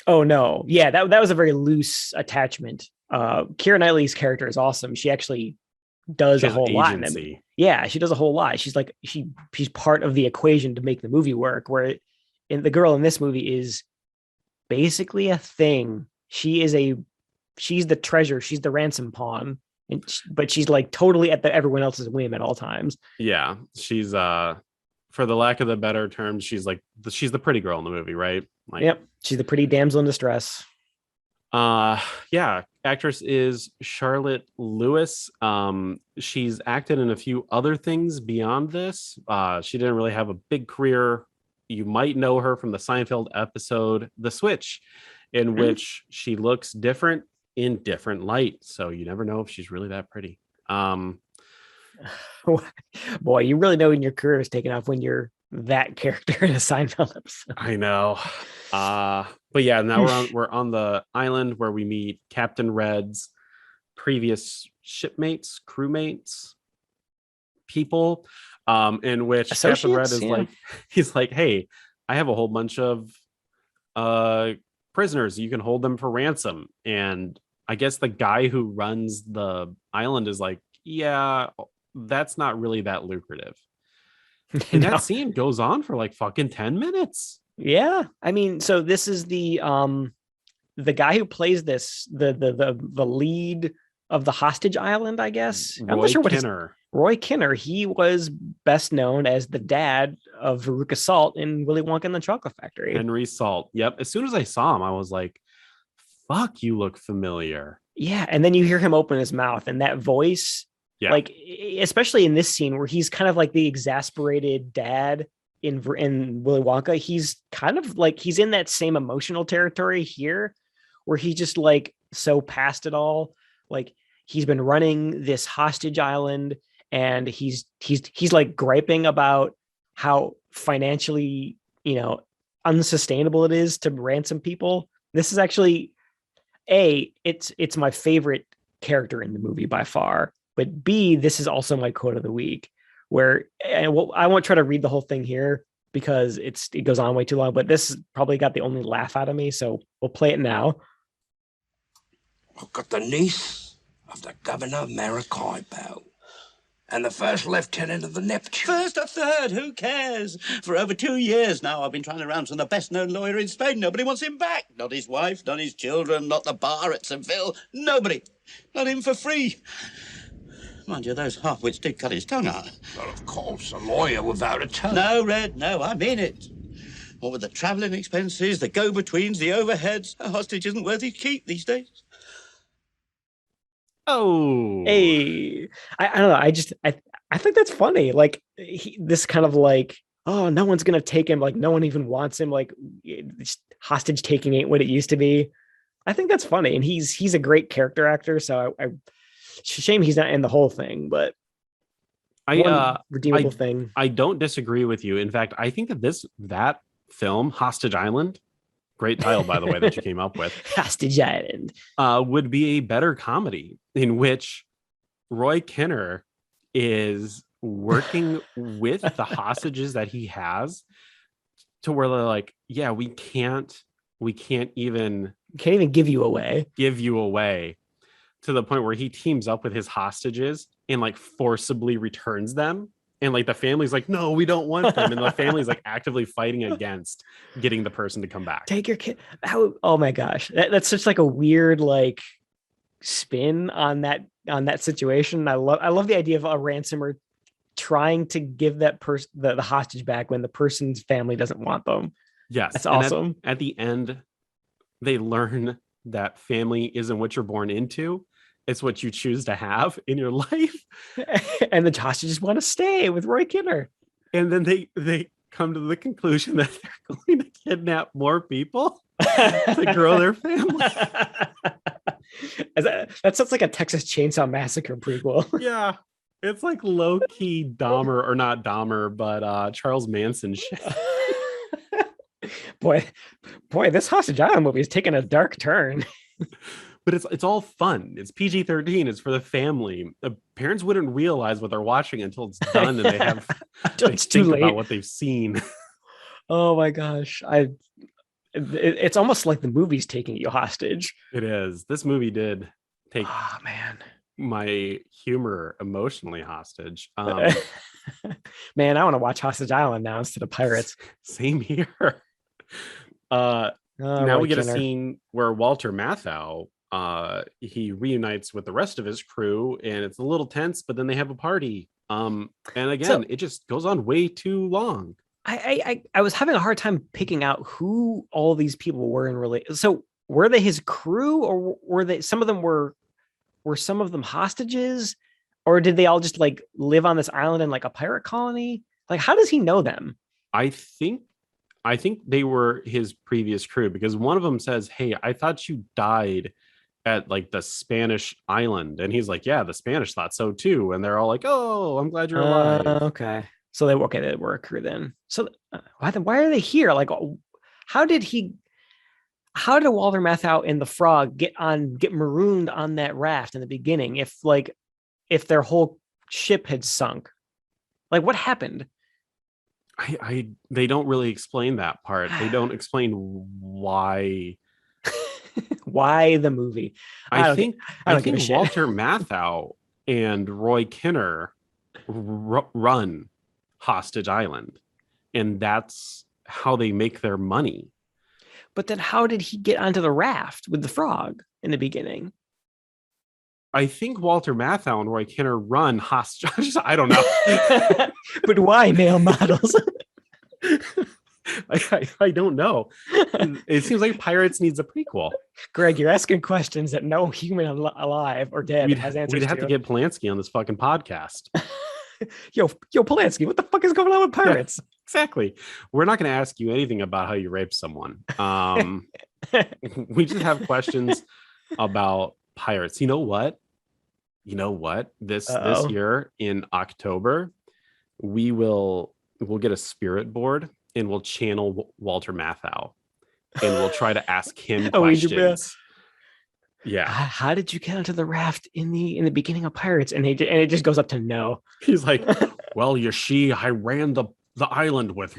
Oh no, yeah, that was a very loose attachment. Keira Knightley's character is awesome. She actually does She a has whole lot in it. agency. Yeah, she does a whole lot. She's like she's part of the equation to make the movie work. In the girl in this movie is basically a thing. She's the treasure. She's the ransom pawn, but she's like totally at everyone else's whim at all times. Yeah, she's for the lack of the better terms, she's like she's the pretty girl in the movie, right? Like, Yep, she's the pretty damsel in distress. yeah, actress is Charlotte Lewis. She's acted in a few other things beyond this. She didn't really have a big career. You might know her from the Seinfeld episode The Switch, in which she looks different in different light. So you never know if she's really that pretty. Boy, you really know when your career is taken off when you're that character in a Seinfeld episode. I know. But yeah, now we're on the island where we meet Captain Red's previous shipmates, crewmates, people, in which Captain Red is like, he's like, hey, I have a whole bunch of prisoners. You can hold them for ransom. And I guess the guy who runs the island is like, yeah, that's not really that lucrative. And that scene goes on for like fucking 10 minutes. Yeah. I mean, so this is the guy who plays this, the lead of the hostage island, I guess. I'm not sure what Roy Kinner. He was best known as the dad of Veruca Salt in Willy Wonka and the Chocolate Factory. Henry Salt. Yep. As soon as I saw him, I was like, fuck, you look familiar. Yeah. And then you hear him open his mouth and that voice, like, especially in this scene where he's kind of like the exasperated dad in Willy Wonka, he's kind of like, he's in that same emotional territory here where he's just like so past it all. Like, he's been running this hostage island and he's like griping about how financially, unsustainable it is to ransom people. This is actually it's my favorite character in the movie by far, but B, this is also my quote of the week, where I won't try to read the whole thing here because it goes on way too long, but this probably got the only laugh out of me. So we'll play it now. I've got the niece of the governor of Maracaibo and the first lieutenant of the Neptune. First or third, who cares? For over 2 years now, I've been trying to ransom the best-known lawyer in Spain. Nobody wants him back. Not his wife, not his children, not the bar at Seville. Nobody. Not him for free. Mind you, those half-wits did cut his tongue out. Well, of course, a lawyer without a tongue. No, Red, no, I mean it. What with the travelling expenses, the go-betweens, the overheads, a hostage isn't worth his keep these days. Oh, hey, I don't know. I think that's funny. Like, this kind of like, oh, no one's gonna take him. Like, no one even wants him. Like, hostage taking ain't what it used to be. I think that's funny, and he's a great character actor. So I shame he's not in the whole thing, but redeemable thing. I don't disagree with you. In fact, I think that film, Hostage Island, great title, by the way, that you came up with. Hostage Island. Would be a better comedy in which Roy Kinner is working with the hostages that he has to where they're like, yeah, we can't even give you away. To the point where he teams up with his hostages and like forcibly returns them. And like the family's like, no, we don't want them. And the family's like actively fighting against getting the person to come back. Take your kid. Oh my gosh. That's such like a weird like spin on that situation. I love the idea of a ransomer trying to give that person the hostage back when the person's family doesn't want them. Yes. That's awesome. At the end, they learn that family isn't what you're born into. It's what you choose to have in your life. And the hostages want to stay with Roy Kinner. And then they come to the conclusion that they're going to kidnap more people to grow their family. That sounds like a Texas Chainsaw Massacre prequel. Yeah. It's like low-key Dahmer, or not Dahmer, but Charles Manson shit. Boy, this Hostage Island movie is taking a dark turn. But it's all fun. It's PG-13. It's for the family. The parents wouldn't realize what they're watching until it's done and they have it's too late about what they've seen. Oh my gosh. It's almost like the movie's taking you hostage. It is. This movie did take my humor emotionally hostage. Man, I want to watch Hostage Island now instead of Pirates. Same here. Now we get a scene where Walter Matthau he reunites with the rest of his crew, and it's a little tense, but then they have a party. And again, it just goes on way too long. I was having a hard time picking out who all these people were in relation. So were they his crew, or were they some of them hostages, or did they all just like live on this island in like a pirate colony? Like, how does he know them? I think they were his previous crew, because one of them says, hey, I thought you died at like the Spanish island, and he's like, yeah, the Spanish thought so too, and they're all like, oh, I'm glad you're alive. Okay. So they were a crew then. So why are they here? Like, how did Walter Matthau and the frog get marooned on that raft in the beginning? If their whole ship had sunk, like what happened? They don't really explain that part. They don't explain why. Why the movie? I think give a shit. Walter Matthau and Roy Kinner run Hostage Island, and that's how they make their money. But then how did he get onto the raft with the frog in the beginning? I think Walter Matthau and Roy Kinner run Hostage. I don't know. But why male models? I don't know. It seems like Pirates needs a prequel. Greg, you're asking questions that no human alive or dead has answers We'd have to get Polanski on this fucking podcast. Yo, Polanski, what the fuck is going on with pirates? Yeah, exactly. We're not going to ask you anything about how you raped someone. We just have questions about pirates. You know what? This year in October, we'll get a spirit board and we'll channel Walter Matthau and we'll try to ask him questions. Yeah. How did you get onto the raft in the beginning of Pirates? And it just goes up to no. He's like, well, you see, I ran the island with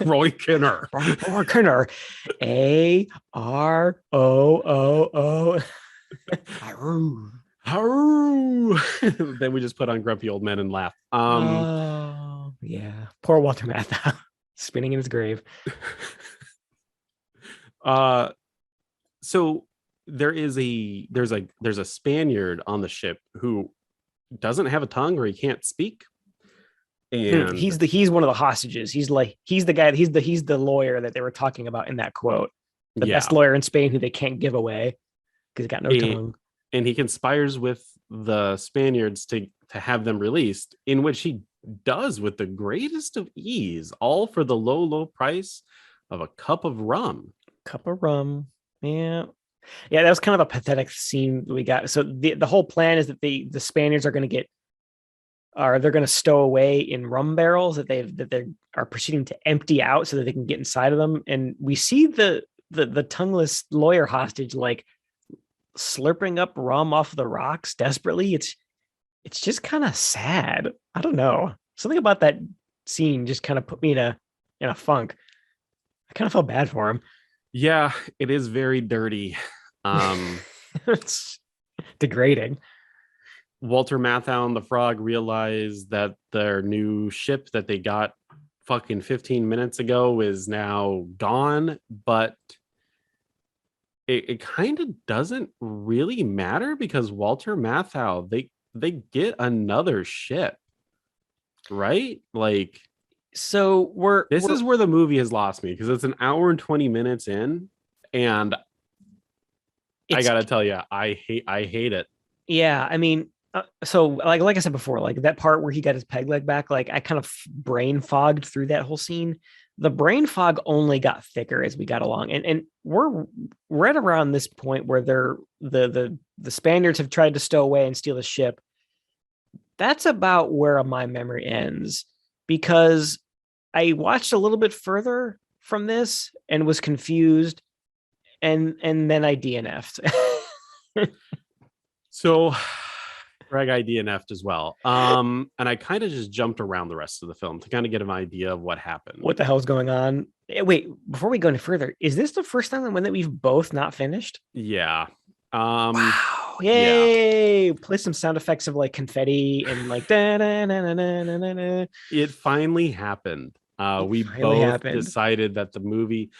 Roy Kinner. Roy Kinner. ARRO. Then we just put on Grumpy Old Men and laugh. Yeah. Poor Walter Matthau spinning in his grave. So there's a Spaniard on the ship who doesn't have a tongue or he can't speak. And he's one of the hostages. He's the guy, he's the lawyer that they were talking about in that quote. The best lawyer in Spain who they can't give away because he's got no tongue. And he conspires with the Spaniards to have them released, in which he does with the greatest of ease, all for the low price of a cup of rum. Yeah, that was kind of a pathetic scene we got. So the whole plan is that the Spaniards are going to stow away in rum barrels that they are proceeding to empty out so that they can get inside of them. And we see the tongueless lawyer hostage like slurping up rum off the rocks desperately. It's just kind of sad. I don't know. Something about that scene just kind of put me in a funk. I kind of felt bad for him. Yeah, it is very dirty. It's degrading. Walter Matthau and the Frog realize that their new ship that they got fucking 15 minutes ago is now gone, but it kind of doesn't really matter because Walter Matthau, they get another ship, right? Like, so this is where the movie has lost me because it's an hour and 20 minutes in, and I gotta tell you, I hate it. Yeah, I mean, so like I said before, like that part where he got his peg leg back, like I kind of brain fogged through that whole scene. The brain fog only got thicker as we got along, and we're right around this point where the Spaniards have tried to stow away and steal the ship. That's about where my memory ends, because I watched a little bit further from this and was confused, and then I DNF'd. So Greg, I DNF'd as well. And I kind of just jumped around the rest of the film to kind of get an idea of what happened. What the hell's going on? Wait, before we go any further, is this the first time that we've both not finished? Yeah. Wow. Yay. Yeah. Play some sound effects of like confetti and like da-da-na-na-na-na-na. It finally happened. We both decided that the movie,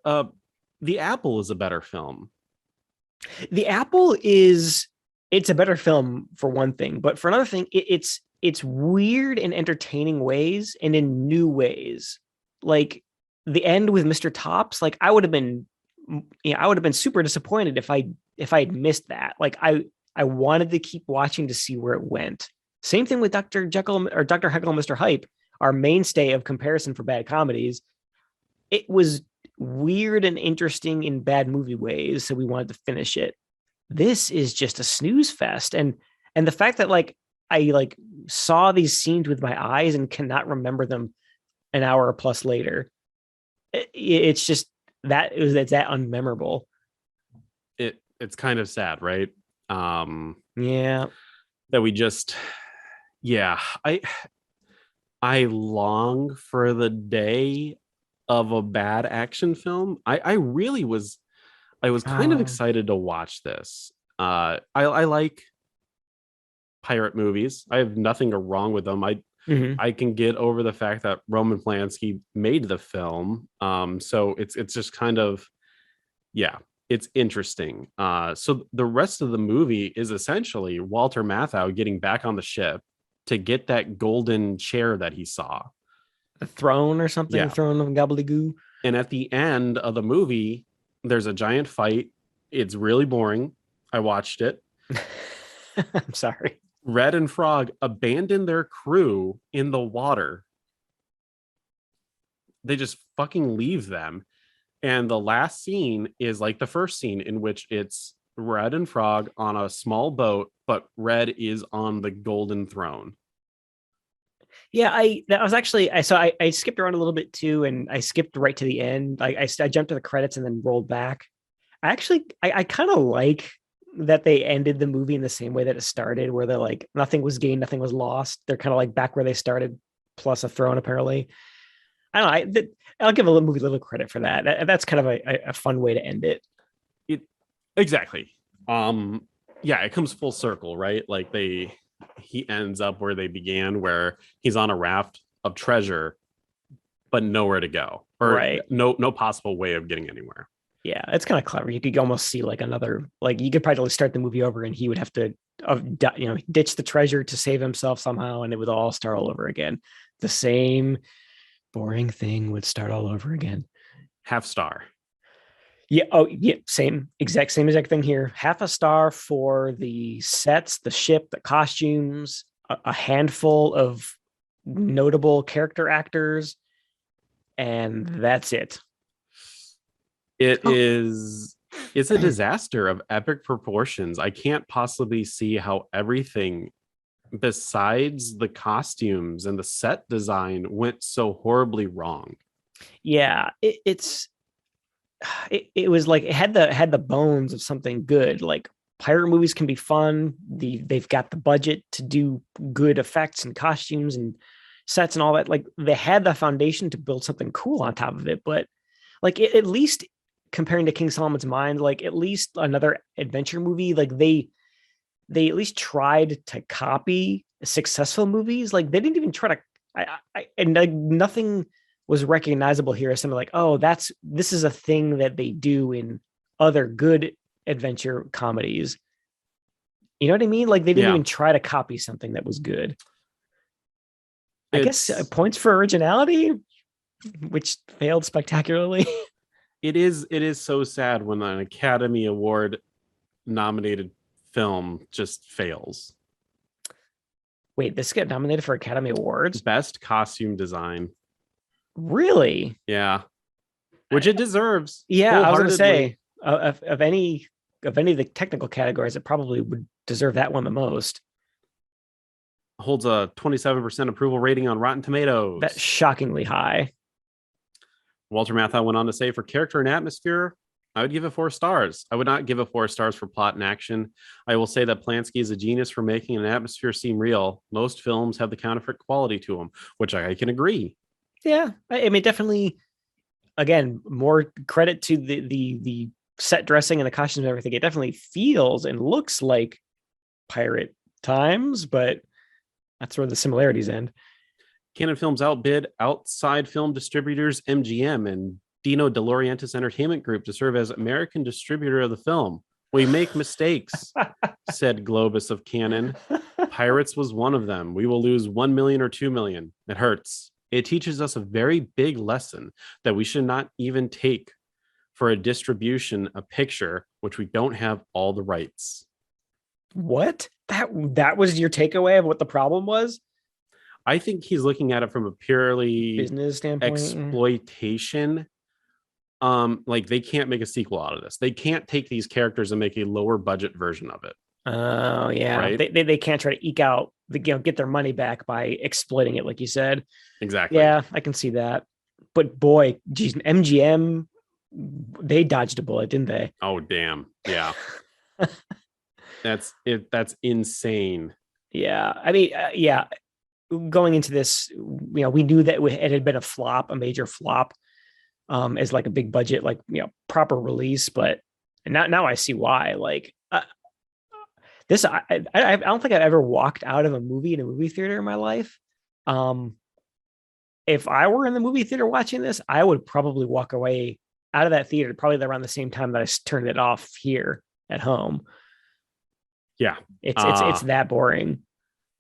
The Apple is a better film. The Apple is... It's a better film for one thing, but for another thing, it's weird in entertaining ways and in new ways. Like the end with Mr. Tops, like I would have been super disappointed if I had missed that. Like I wanted to keep watching to see where it went. Same thing with Dr. Jekyll or Dr. Jekyll and Mr. Hype, our mainstay of comparison for bad comedies. It was weird and interesting in bad movie ways, so we wanted to finish it. this is just a snooze fest. And the fact that like I like saw these scenes with my eyes and cannot remember them an hour plus later, it's just it's that unmemorable. It's kind of sad, right? Yeah. That we just, yeah, I long for the day of a bad action film. I really was, I was kind of excited to watch this. I like pirate movies. I have nothing wrong with them. I can get over the fact that Roman Polanski made the film. So it's just kind of, yeah, it's interesting. So the rest of the movie is essentially Walter Matthau getting back on the ship to get that golden chair that he saw. A throne or something, Yeah. throne of gobbledygoo. And at the end of the movie, there's a giant fight. It's really boring. I watched it. I'm sorry. Red and Frog abandon their crew in the water. They just fucking leave them. And the last scene is like the first scene, in which it's Red and Frog on a small boat, but Red is on the golden throne. Yeah, I skipped around a little bit too, and I skipped right to the end. I jumped to the credits and then rolled back. I kind of like that they ended the movie in the same way that it started, where they're like nothing was gained, nothing was lost. They're kind of like back where they started, plus a throne apparently. I don't know. I'll give a movie a little credit for that. That's kind of a fun way to end it. Exactly. Yeah, it comes full circle, right? Like he ends up where they began, where he's on a raft of treasure, but nowhere to go, or right. No possible way of getting anywhere. Yeah, it's kind of clever. You could almost see like another, like you could probably start the movie over and he would have to, ditch the treasure to save himself somehow, and it would all start all over again. The same boring thing would start all over again. Half star. Yeah. Oh, yeah. Same exact thing here. Half a star for the sets, the ship, the costumes, a handful of notable character actors, and that's it. It's a disaster of epic proportions. I can't possibly see how everything besides the costumes and the set design went so horribly wrong. Yeah, it was like it had the bones of something good. Like pirate movies can be fun. They've got the budget to do good effects and costumes and sets and all that. Like they had the foundation to build something cool on top of it. But like at least comparing to King Solomon's Mines, like at least another adventure movie, like they at least tried to copy successful movies. Like they didn't even try to, nothing was recognizable here as something like, oh, this is a thing that they do in other good adventure comedies. You know what I mean? Like they didn't even try to copy something that was good. I guess points for originality, which failed spectacularly. It is so sad when an Academy Award nominated film just fails. Wait, this got nominated for Academy Awards? Best costume design. Really? Yeah. Which it deserves. Yeah, I was going to say, of any of the technical categories, it probably would deserve that one the most. Holds a 27% approval rating on Rotten Tomatoes. That's shockingly high. Walter Matthau went on to say, for character and atmosphere, I would give it 4 stars. I would not give it 4 stars for plot and action. I will say that Polanski is a genius for making an atmosphere seem real. Most films have the counterfeit quality to them, which I can agree. Yeah, I mean, definitely. Again, more credit to the set dressing and the costumes and everything. It definitely feels and looks like pirate times, but that's where the similarities end. Canon Films outbid Outside Film Distributors MGM and Dino De Laurentiis Entertainment Group to serve as American distributor of the film. We make mistakes, said Globus of Canon. Pirates was one of them. We will lose 1 million or 2 million. It hurts. It teaches us a very big lesson that we should not even take for a distribution a picture which we don't have all the rights. What? That was your takeaway of what the problem was? I think he's looking at it from a purely business standpoint, exploitation like they can't make a sequel out of this. They can't take these characters and make a lower budget version of it. Oh yeah, Right? they can't try to eke out get their money back by exploiting it, like you said. Exactly. Yeah, I can see that. But boy, geez, MGM, they dodged a bullet, didn't they? Oh damn. Yeah. That's it. That's insane. Yeah, I mean, yeah. Going into this, we knew that it had been a flop, a major flop, as like a big budget, like proper release. But now I see why. Like this, I don't think I've ever walked out of a movie in a movie theater in my life. If I were in the movie theater watching this, I would probably walk away out of that theater probably around the same time that I turned it off here at home. Yeah, it's that boring.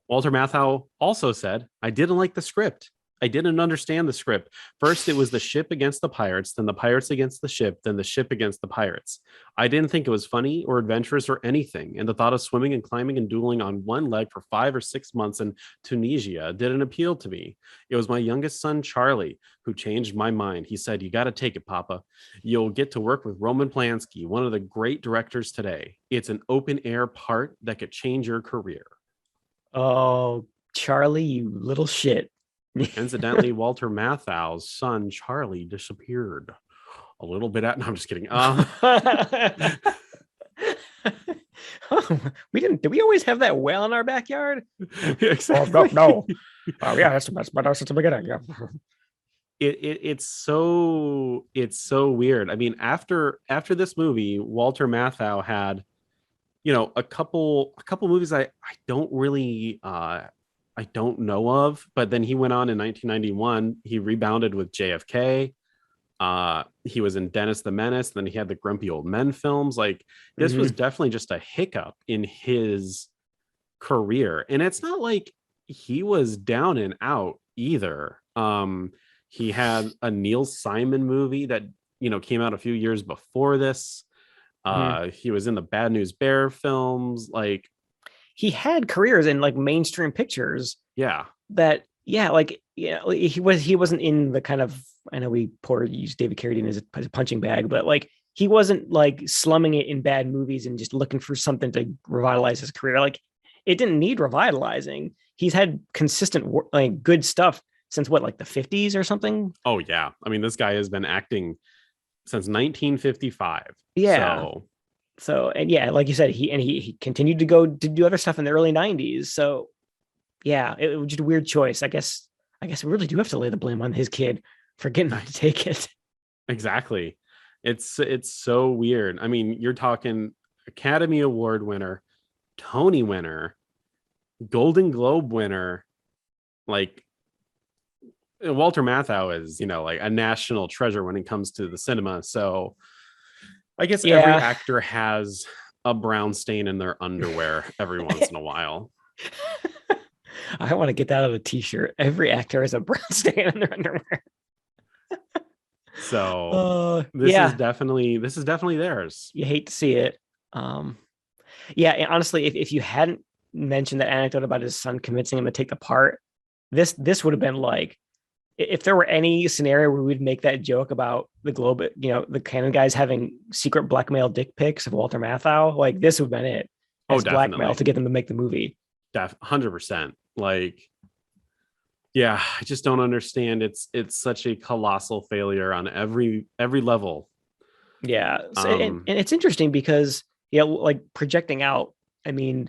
Walter Matthau also said, I didn't like the script. I didn't understand the script. First, it was the ship against the pirates, then the pirates against the ship, then the ship against the pirates. I didn't think it was funny or adventurous or anything. And the thought of swimming and climbing and dueling on one leg for 5 or 6 months in Tunisia didn't appeal to me. It was my youngest son, Charlie, who changed my mind. He said, you got to take it, Papa. You'll get to work with Roman Polanski, one of the great directors today. It's an open air part that could change your career. Oh, Charlie, you little shit. Incidentally, Walter Matthau's son Charlie disappeared a little bit no, I'm just kidding. We didn't. Did we always have that well in our backyard? Exactly. Oh, no. Oh yeah, that's the beginning. Yeah. It's so weird. I mean, after this movie, Walter Matthau had, a couple movies I don't really I don't know of, but then he went on in 1991. He rebounded with JFK. He was in Dennis the Menace. Then he had the Grumpy Old Men films. Like this was definitely just a hiccup in his career. And it's not like he was down and out either. He had a Neil Simon movie that, came out a few years before this. He was in the Bad News Bear films. Like, he had careers in like mainstream pictures. Yeah. That, yeah, like, he wasn't in the kind of, I know we use David Carradine as a punching bag, but like, he wasn't like slumming it in bad movies and just looking for something to revitalize his career. Like, it didn't need revitalizing. He's had consistent, like, good stuff since like the 50s or something. Oh yeah. I mean, this guy has been acting since 1955. Yeah. So, and yeah, like you said, he continued to go to do other stuff in the early 90s. So yeah, it was just a weird choice. I guess we really do have to lay the blame on his kid for getting him to take it. Exactly. It's so weird. I mean, you're talking Academy Award winner, Tony winner, Golden Globe winner. Like, Walter Matthau is, like a national treasure when it comes to the cinema. So I guess every actor has a brown stain in their underwear every once in a while. I want to get that on a t-shirt. Every actor has a brown stain in their underwear. So this is definitely theirs. You hate to see it. Yeah, and honestly, if you hadn't mentioned that anecdote about his son convincing him to take the part, this would have been like, if there were any scenario where we'd make that joke about the Globe, the Canon guys having secret blackmail dick pics of Walter Matthau, like this would have been it. Definitely. Blackmail to get them to make the movie. 100%. Like, yeah, I just don't understand. It's such a colossal failure on every level. Yeah. So, and it's interesting because, like projecting out, I mean,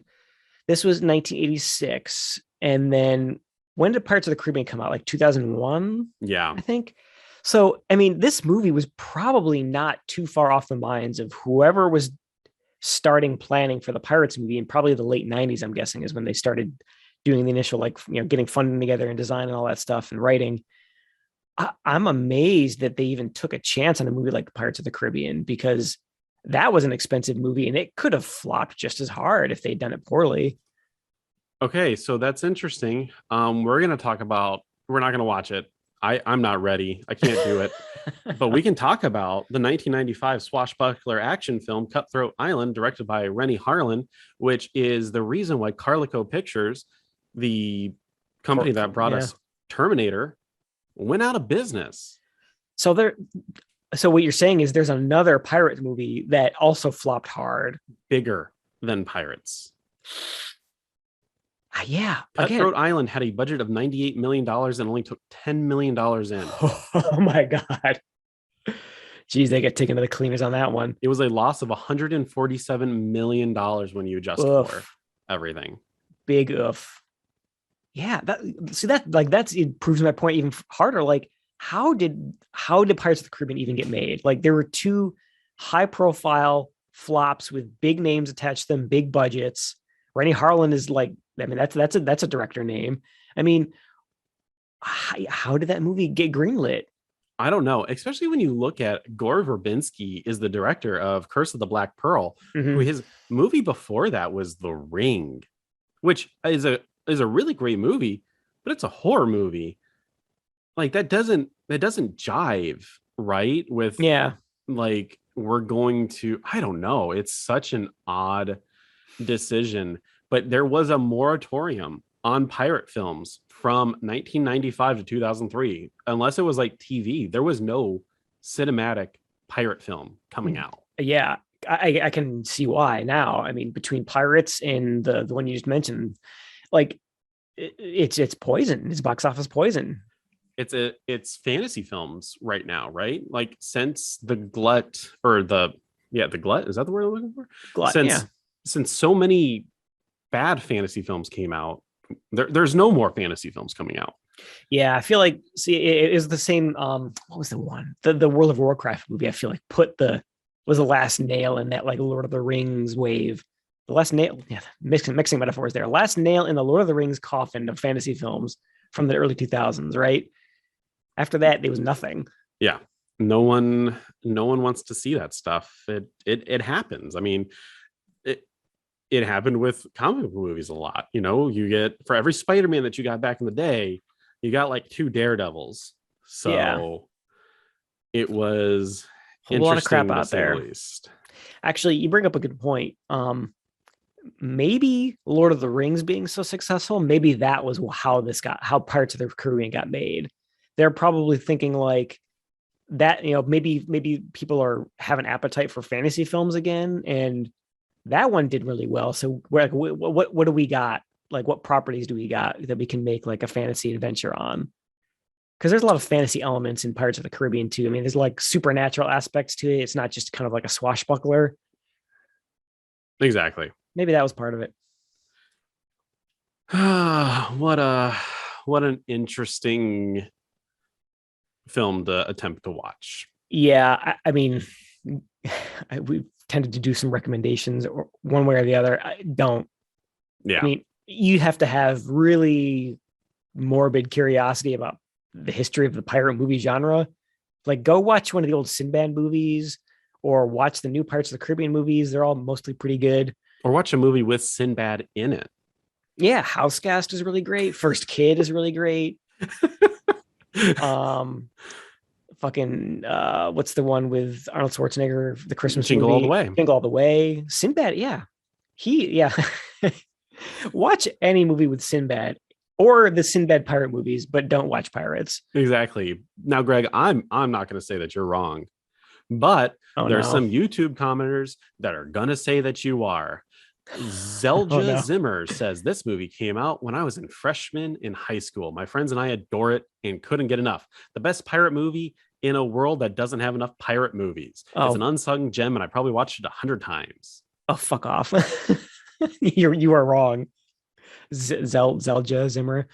this was 1986. And then when did Pirates of the Caribbean come out? Like 2001? Yeah. I think. So, I mean, this movie was probably not too far off the minds of whoever was starting planning for the Pirates movie in probably the late 90s, I'm guessing, is when they started doing the initial, like, getting funding together and design and all that stuff and writing. I'm amazed that they even took a chance on a movie like Pirates of the Caribbean, because that was an expensive movie and it could have flopped just as hard if they'd done it poorly. Okay, so that's interesting. We're going to talk about, we're not going to watch it. I'm not ready. I can't do it. But we can talk about the 1995 swashbuckler action film Cutthroat Island, directed by Rennie Harlin, which is the reason why Carlico Pictures, the company that brought us Terminator, went out of business. So So what you're saying is there's another pirate movie that also flopped hard. Bigger than Pirates. Yeah. Cutthroat Again. Island had a budget of $98 million and only took $10 million in. Oh my God. Geez, they get taken to the cleaners on that one. It was a loss of $147 million when you adjust for everything. Big oof. Yeah, that's it proves my point even harder. Like, how did Pirates of the Caribbean even get made? Like, there were two high profile flops with big names attached to them, big budgets. Rennie Harlan is like, I mean, that's a director name. I mean, how did that movie get greenlit? I don't know, especially when you look at Gore Verbinski is the director of Curse of the Black Pearl, who his movie before that was The Ring, which is a really great movie, but it's a horror movie. Like that doesn't jive right with like we're going to, I don't know, it's such an odd decision. But there was a moratorium on pirate films from 1995 to 2003. Unless it was like TV, there was no cinematic pirate film coming out. Yeah, I can see why now. I mean, between Pirates and the one you just mentioned, like it's poison. It's box office poison. It's fantasy films right now, right? Like since the Glut or the Glut, is that the word I'm looking for? Glut, since so many bad fantasy films came out, there's no more fantasy films coming out. Yeah, I feel like it is the same. What was the one? The World of Warcraft movie. I feel like was the last nail in that like Lord of the Rings wave. The last nail, mixing metaphors there. Last nail in the Lord of the Rings coffin of fantasy films from the early 2000s, right? After that, there was nothing. Yeah, no one wants to see that stuff. It happens. I mean, it happened with comic book movies a lot. You know, you get for every Spider-Man that you got back in the day, you got like 2 Daredevils. So it was a lot of crap out there. Least. Actually, you bring up a good point. Maybe Lord of the Rings being so successful, maybe that was how Pirates of the Caribbean got made. They're probably thinking like that, you know, maybe people have an appetite for fantasy films again, and that one did really well. So we're like, what do we got? Like, what properties do we got that we can make like a fantasy adventure on? Because there's a lot of fantasy elements in Pirates of the Caribbean too. I mean, there's like supernatural aspects to it. It's not just kind of like a swashbuckler. Exactly. Maybe that was part of it. What an interesting film to attempt to watch. Yeah, I mean, we tended to do some recommendations or one way or the other. I don't. Yeah. I mean, you have to have really morbid curiosity about the history of the pirate movie genre. Like, go watch one of the old Sinbad movies or watch the new Pirates of the Caribbean movies. They're all mostly pretty good. Or watch a movie with Sinbad in it. Yeah, Housecast is really great. First Kid is really great. What's the one with Arnold Schwarzenegger, the Christmas Jingle movie? All the Way. Jingle All the Way. Sinbad, watch any movie with Sinbad or the Sinbad pirate movies, but don't watch Pirates. Exactly. Now, Greg, I'm not going to say that you're wrong, but there are some YouTube commenters that are going to say that you are. Zelja Zimmer says this movie came out when I was a freshman in high school. My friends and I adore it and couldn't get enough. The best pirate movie in a world that doesn't have enough pirate movies. It's an unsung gem, and I probably watched it 100 times. Oh, fuck off. You are wrong. Zelja Zimmer.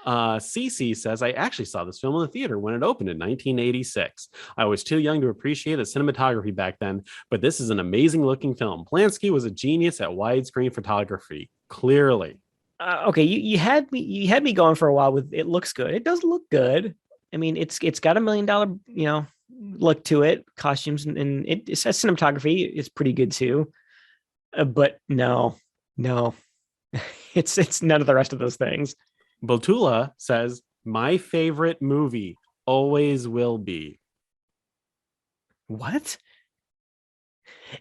CC says, I actually saw this film in the theater when it opened in 1986. I was too young to appreciate the cinematography back then, but this is an amazing looking film. Polanski was a genius at widescreen photography. Clearly. Okay, you had me going for a while with it looks good. It does look good. I mean, it's got $1 million, look to it. Costumes and it says cinematography is pretty good too. But no, it's none of the rest of those things. Botula says, my favorite movie always will be. What?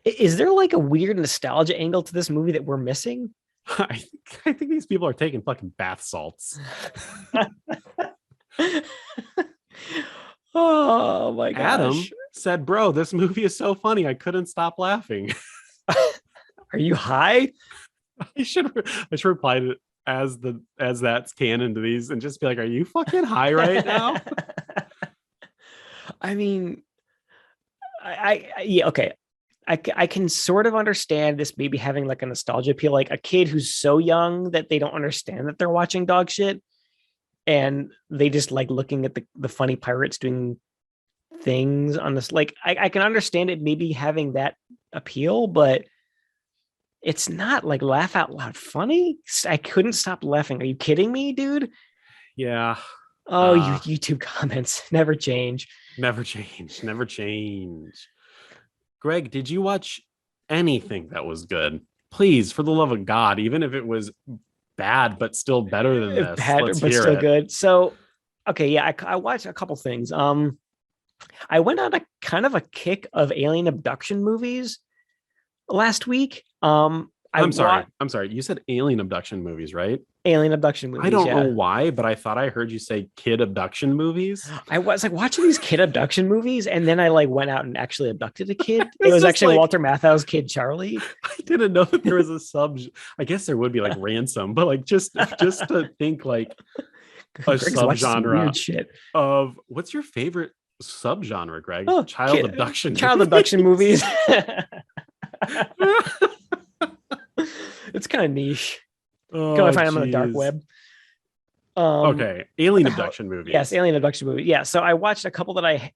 Is there like a weird nostalgia angle to this movie that we're missing? I think these people are taking fucking bath salts. Oh my gosh. Adam said, "Bro, this movie is so funny. I couldn't stop laughing." Are you high? I should reply to as that's canon to these and just be like, "Are you fucking high right now?" I mean, yeah, okay. I can sort of understand this maybe having like a nostalgia appeal, like a kid who's so young that they don't understand that they're watching dog shit, and they just like looking at the funny pirates doing things on this. Like I can understand it maybe having that appeal, but it's not like laugh out loud funny. I couldn't stop laughing. Are you kidding me, dude? Yeah. Oh, you YouTube comments never change. Never change. Never change. Greg, did you watch anything that was good? Please, for the love of God, even if it was bad, but still better than this, Bad, let's but hear still it. good. So, okay, yeah, I watched a couple things. I went on a kind of a kick of alien abduction movies last week. I'm sorry. You said alien abduction movies, right? Alien abduction movies. I don't know Yeah. why, but I thought I heard you say kid abduction movies. I was like watching these kid abduction movies, and then I like went out and actually abducted a kid. It's It was just actually like- Walter Matthau's kid Charlie. I didn't know that there was a sub. I guess there would be like ransom, but like just to think like a Greg's watched some subgenre weird shit. of what's your favorite subgenre, Greg? Oh, Child kid- abduction. Child abduction movies. It's kind of niche. Oh, Can I find them on the dark geez. web? Okay, alien what the hell- abduction movies. Yes, alien abduction movie. Yeah, so I watched a couple that I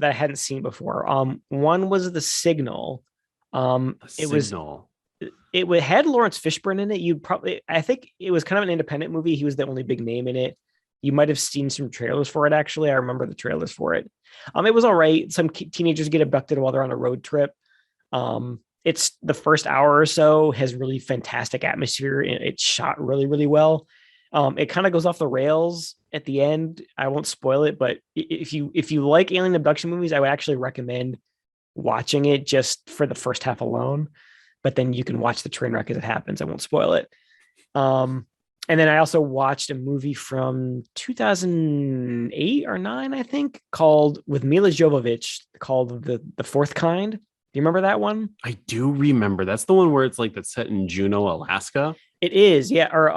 hadn't seen before. One was The Signal. Signal. It had Lawrence Fishburne in it. I think it was kind of an independent movie. He was the only big name in it. You might have seen some trailers for it. Actually, I remember the trailers for it. It was all right. Some teenagers get abducted while they're on a road trip. It's the first hour or so has really fantastic atmosphere, and it's shot really, really well. It kind of goes off the rails at the end. I won't spoil it, but if you like alien abduction movies, I would actually recommend watching it just for the first half alone. But then you can watch the train wreck as it happens. I won't spoil it. And then I also watched a movie from 2008 or 9, I think, with Mila Jovovich, called The Fourth Kind. Do you remember that one? I do remember. That's the one where it's like that's set in Juneau, Alaska. It is, yeah, or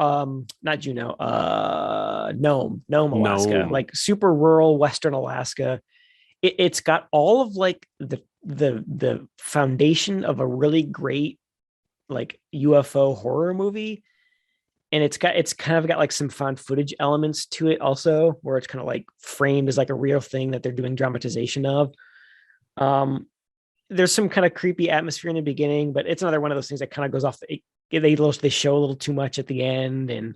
not Juneau, Nome, Alaska, Nome. like super rural Western Alaska. It's got all of like the foundation of a really great like UFO horror movie, and it's kind of got like some found footage elements to it also, where it's kind of like framed as like a real thing that they're doing dramatization of. There's some kind of creepy atmosphere in the beginning, but it's another one of those things that kind of goes off. They show a little too much at the end, and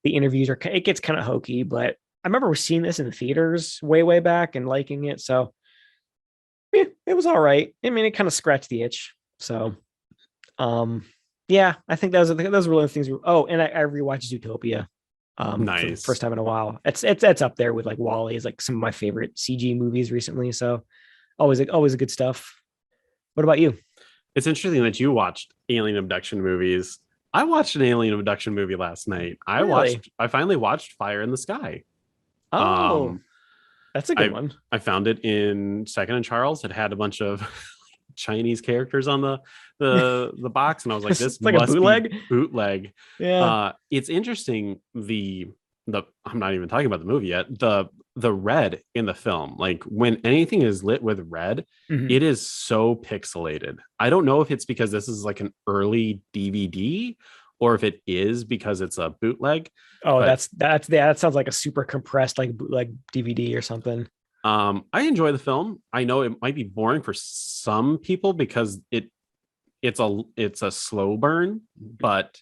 the interviews it gets kind of hokey. But I remember seeing this in the theaters way back and liking it. So yeah, it was all right. I mean, it kind of scratched the itch. So, yeah, I think those were one of the things. And I rewatched Zootopia. For the Nice. first time in a while. It's up there with like WALL-E is like some of my favorite CG movies recently. So always a good stuff. What about you? It's interesting that you watched alien abduction movies. I watched an alien abduction movie last night. I finally watched Fire in the Sky. Oh, that's a good one. I found it in Second and Charles. It had a bunch of Chinese characters on the box, and I was like, this It's like a must bootleg? be bootleg. Yeah. It's interesting. The I'm not even talking about the movie yet. The red in the film, like when anything is lit with red, Mhm. it is so pixelated. I don't know if it's because this is like an early DVD or if it is because it's a bootleg. Oh, but- that sounds like a super compressed like bootleg DVD or something. I enjoy the film. I know it might be boring for some people because it's a slow burn, but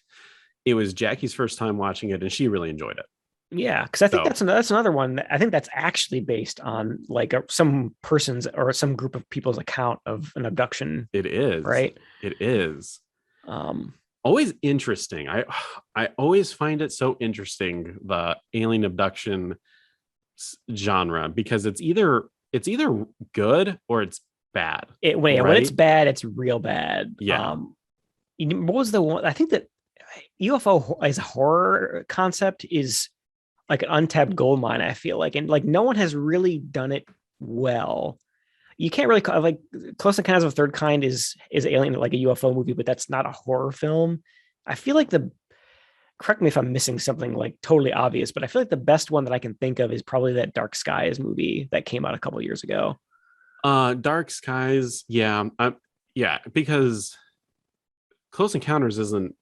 it was Jackie's first time watching it and she really enjoyed it. Yeah, because I think So- that's another one. I think that's actually based on like some person's or some group of people's account of an abduction, It is. right? It is. Um, Always interesting. I always find it so interesting, the alien abduction genre, because it's either good or it's bad. when it's Right? bad, it's real bad. Yeah. What was the one? I think that UFO as a horror concept is like an untapped gold mine. I feel like, and like no one has really done it well. you can't really call, like, Close Encounters of the Third Kind is Alien, like a UFO movie, but that's not a horror film. I feel like correct me if I'm missing something like totally obvious, but I feel like the best one that I can think of is probably that Dark Skies movie that came out a couple years ago. Dark Skies, yeah, yeah, because Close Encounters isn't.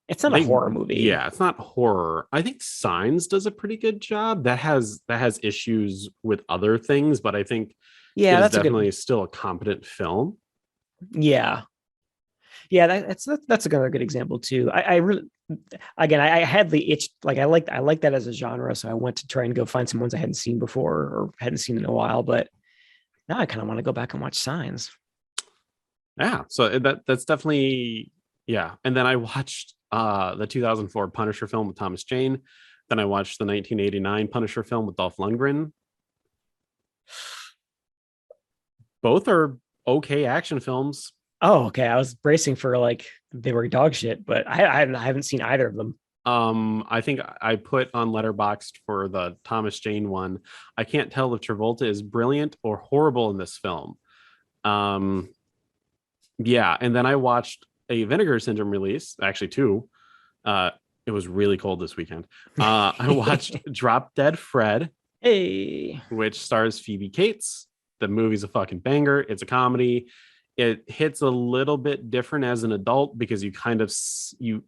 It's not a horror movie. Yeah, it's not horror. I think Signs does a pretty good job. That has issues with other things, but I think Yeah, it's that's definitely still a competent film. Yeah, that's another good example too. I really, again, I had the itch, like I like that as a genre, so I went to try and go find some ones I hadn't seen before or hadn't seen in a while. But now I kind of want to go back and watch Signs. Yeah, so that's definitely, yeah. And then I watched the 2004 Punisher film with Thomas Jane. Then I watched the 1989 Punisher film with Dolph Lundgren. Both are okay action films. Oh, okay. I was bracing for like they were dog shit, but I haven't seen either of them. I think I put on Letterboxd for the Thomas Jane one. I can't tell if Travolta is brilliant or horrible in this film. Yeah, and then I watched a Vinegar Syndrome release, actually two. It was really cold this weekend. I watched Drop Dead Fred, Hey, which stars Phoebe Cates. The movie's a fucking banger. It's a comedy. It hits a little bit different as an adult because you kind of you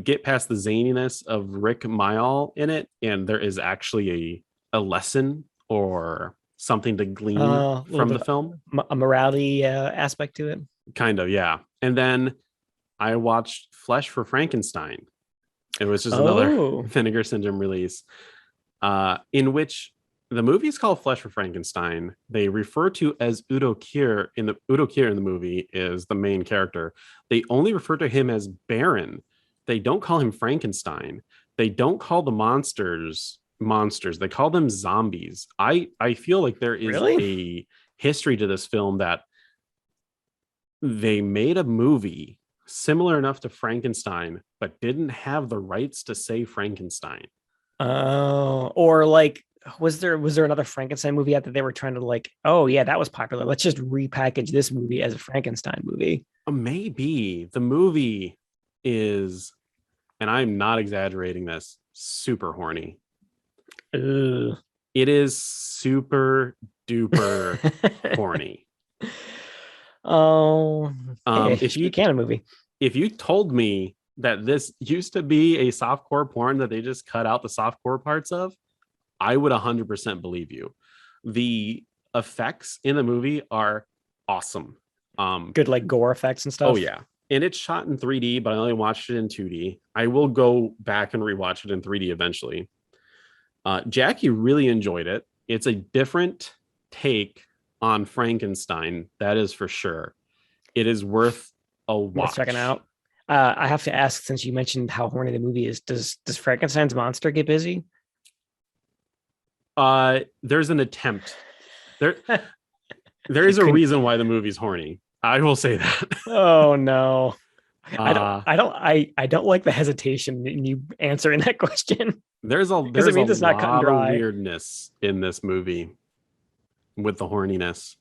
get past the zaniness of Rick Mayall in it, and there is actually a lesson or something to glean from the film. A morality aspect to it. Kind of, yeah. And then I watched Flesh for Frankenstein. It was just another Vinegar Syndrome release, in which the movie is called Flesh for Frankenstein. They refer to as Udo Kier in the movie is the main character. They only refer to him as Baron. They don't call him Frankenstein. They don't call the monsters. They call them zombies. I feel like there is a history to this film that they made a movie similar enough to Frankenstein, but didn't have the rights to say Frankenstein. Oh, or like, was there another Frankenstein movie out that they were trying to like, oh yeah, that was popular, let's just repackage this movie as a Frankenstein movie? Maybe. The movie is, and I'm not exaggerating this, super horny. Ugh. It is super duper horny. Oh, if you can, a movie. If you told me that this used to be a softcore porn that they just cut out the softcore parts of, I would 100% believe you. The effects in the movie are awesome. Good, like gore effects and stuff. Oh yeah. And it's shot in 3D, but I only watched it in 2D. I will go back and rewatch it in 3D eventually. Jackie really enjoyed it. It's a different take on Frankenstein, that is for sure. It is worth a watch. Let's check it out. I have to ask, since you mentioned how horny the movie is, does Frankenstein's monster get busy? There's an attempt. There is a reason why the movie's horny. I will say that. Oh no. I don't like the hesitation in you answering that question. There's a lot of weirdness in this movie with the horniness.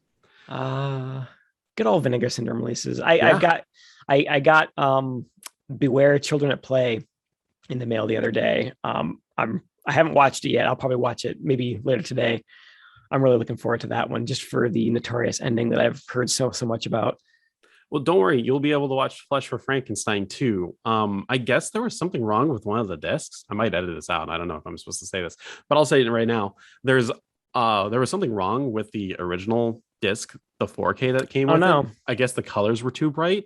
Good old Vinegar Syndrome releases. I got Beware Children at Play in the mail the other day. I haven't watched it yet. I'll probably watch it maybe later today. I'm really looking forward to that one, just for the notorious ending that I've heard so much about. Well, don't worry, you'll be able to watch Flesh for Frankenstein too. I guess there was something wrong with one of the discs. I might edit this out. I don't know if I'm supposed to say this, but I'll say it right now. There was something wrong with the original disc, the 4K that came with it. I guess the colors were too bright.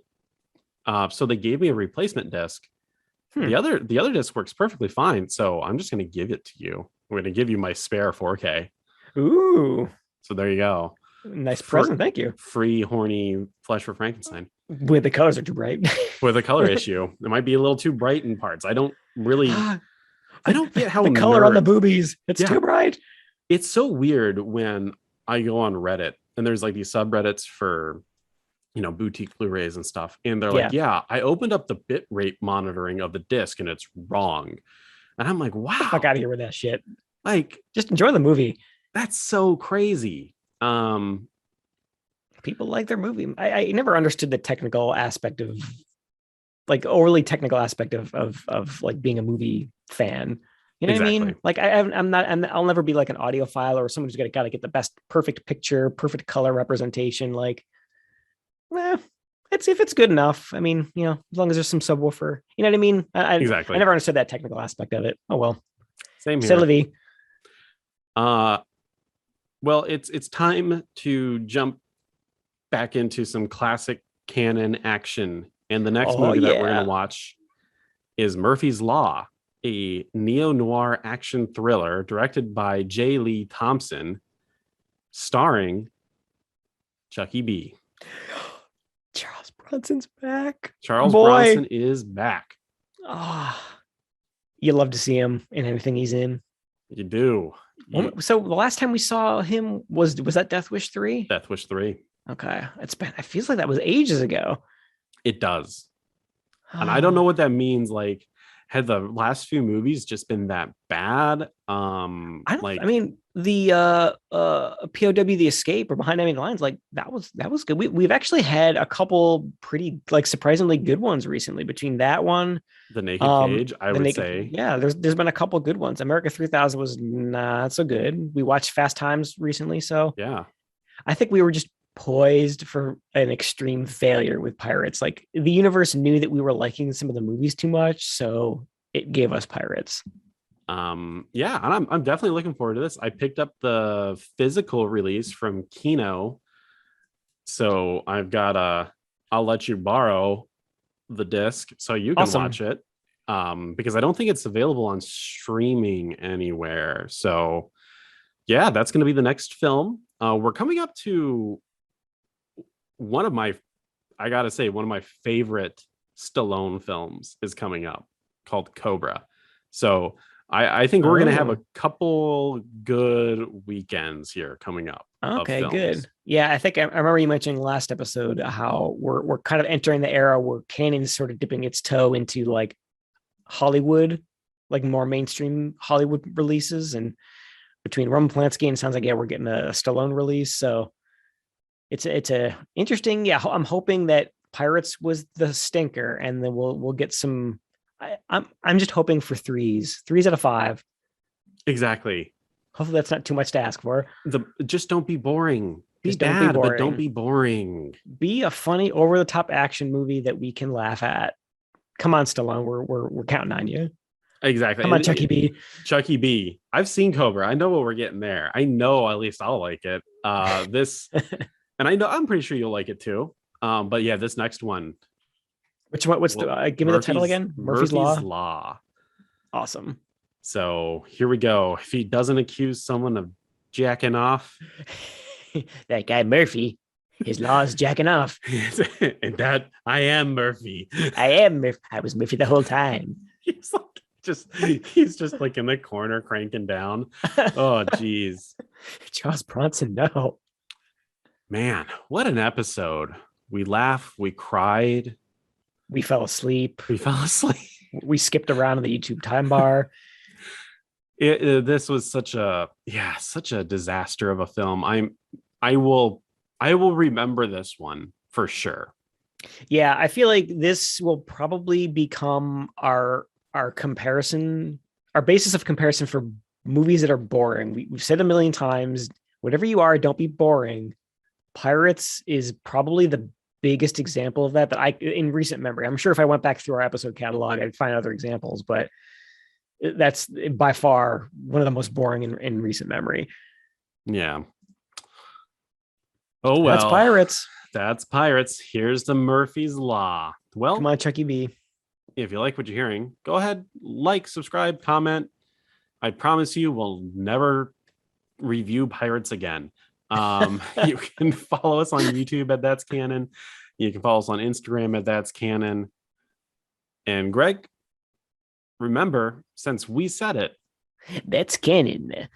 So they gave me a replacement disc. The other disc works perfectly fine. So I'm just going to give it to you. I'm going to give you my spare 4K. Ooh. So there you go. Nice present. Thank you. Free horny Flesh for Frankenstein. With the colors are too bright. With a color issue. It might be a little too bright in parts. I don't get how the color on the boobies. It's too bright. It's so weird when I go on Reddit and there's like these subreddits for, boutique Blu-rays and stuff. And they're like, I opened up the bit rate monitoring of the disc and it's wrong. And I'm like, wow. Get the fuck out of here with that shit. Like, just enjoy the movie. That's so crazy. People like their movie. I never understood the technical aspect of like overly technical aspect of like being a movie fan. You know what I mean? Exactly. Like I'll never be like an audiophile or someone who's gotta get the best perfect picture, perfect color representation. Like, it's if it's good enough. I mean, as long as there's some subwoofer, you know what I mean? I Exactly. never understood that technical aspect of it. Oh well. Same C'est la here. vie. Well, it's time to jump back into some classic canon action. And the next movie that we're going to watch is Murphy's Law, a neo-noir action thriller directed by J. Lee Thompson, starring Chucky B. Charles Bronson's back. Charles Bronson is back. You love to see him in anything he's in. You do. So the last time we saw him was that Death Wish 3? Death Wish 3. Okay. It feels like that was ages ago. It does. And I don't know what that means. Like, had the last few movies just been that bad? I mean, the POW The Escape or Behind Enemy Lines, like that was good. We've actually had a couple pretty like surprisingly good ones recently between that one. The Naked Cage, I would say. Yeah, there's been a couple good ones. America 3000 was not so good. We watched Fast Times recently, so yeah. I think we were just poised for an extreme failure with Pirates. Like the universe knew that we were liking some of the movies too much, so it gave us Pirates. Yeah, and I'm definitely looking forward to this. I picked up the physical release from Kino, so I've got I'll let you borrow the disc so you can watch it, because I don't think it's available on streaming anywhere. So yeah, that's going to be the next film. We're coming up to one of my favorite Stallone films is coming up, called Cobra. So I think we're going to have a couple good weekends here coming up. Okay, good. Yeah, I think I remember you mentioning last episode how we're kind of entering the era where canon is sort of dipping its toe into like Hollywood, like more mainstream Hollywood releases. And between Roman Polanski and it sounds like, we're getting a Stallone release. So it's a interesting. Yeah, I'm hoping that Pirates was the stinker, and then we'll get some. I'm just hoping for threes out of 5. Exactly. Hopefully that's not too much to ask for. Just don't be boring. Be Just bad, don't be boring. but don't be boring. Be a funny, over the top action movie that we can laugh at. Come on, Stallone, we're counting on you. Exactly. Come on, Chucky B. Chucky B. I've seen Cobra. I know what we're getting there. I know at least I'll like it. This, and I'm pretty sure you'll like it too. But yeah, this next one. What's the? Give me the title again. Murphy's Law. Awesome. So here we go. If he doesn't accuse someone of jacking off, that guy Murphy, his law is jacking off. And that I am Murphy. I am Murphy. I was Murphy the whole time. He's just like in the corner cranking down. Oh, geez. Charles Bronson, no. Man, what an episode. We laughed, we cried. We fell asleep. We skipped around in the YouTube time bar. This was such a disaster of a film. I will remember this one for sure. Yeah, I feel like this will probably become our comparison, our basis of comparison for movies that are boring. We've said a million times, whatever you are, don't be boring. Pirates is probably the biggest example of that I in recent memory. I'm sure if I went back through our episode catalog, I'd find other examples, but that's by far one of the most boring in recent memory. Yeah. Oh, well. That's Pirates. Here's the Murphy's Law. Well, come on, Chucky B. If you like what you're hearing, go ahead, like, subscribe, comment. I promise you we'll never review Pirates again. You can follow us on YouTube at That's Canon. You can follow us on Instagram at That's Canon. And Greg, remember, since we said it, that's canon.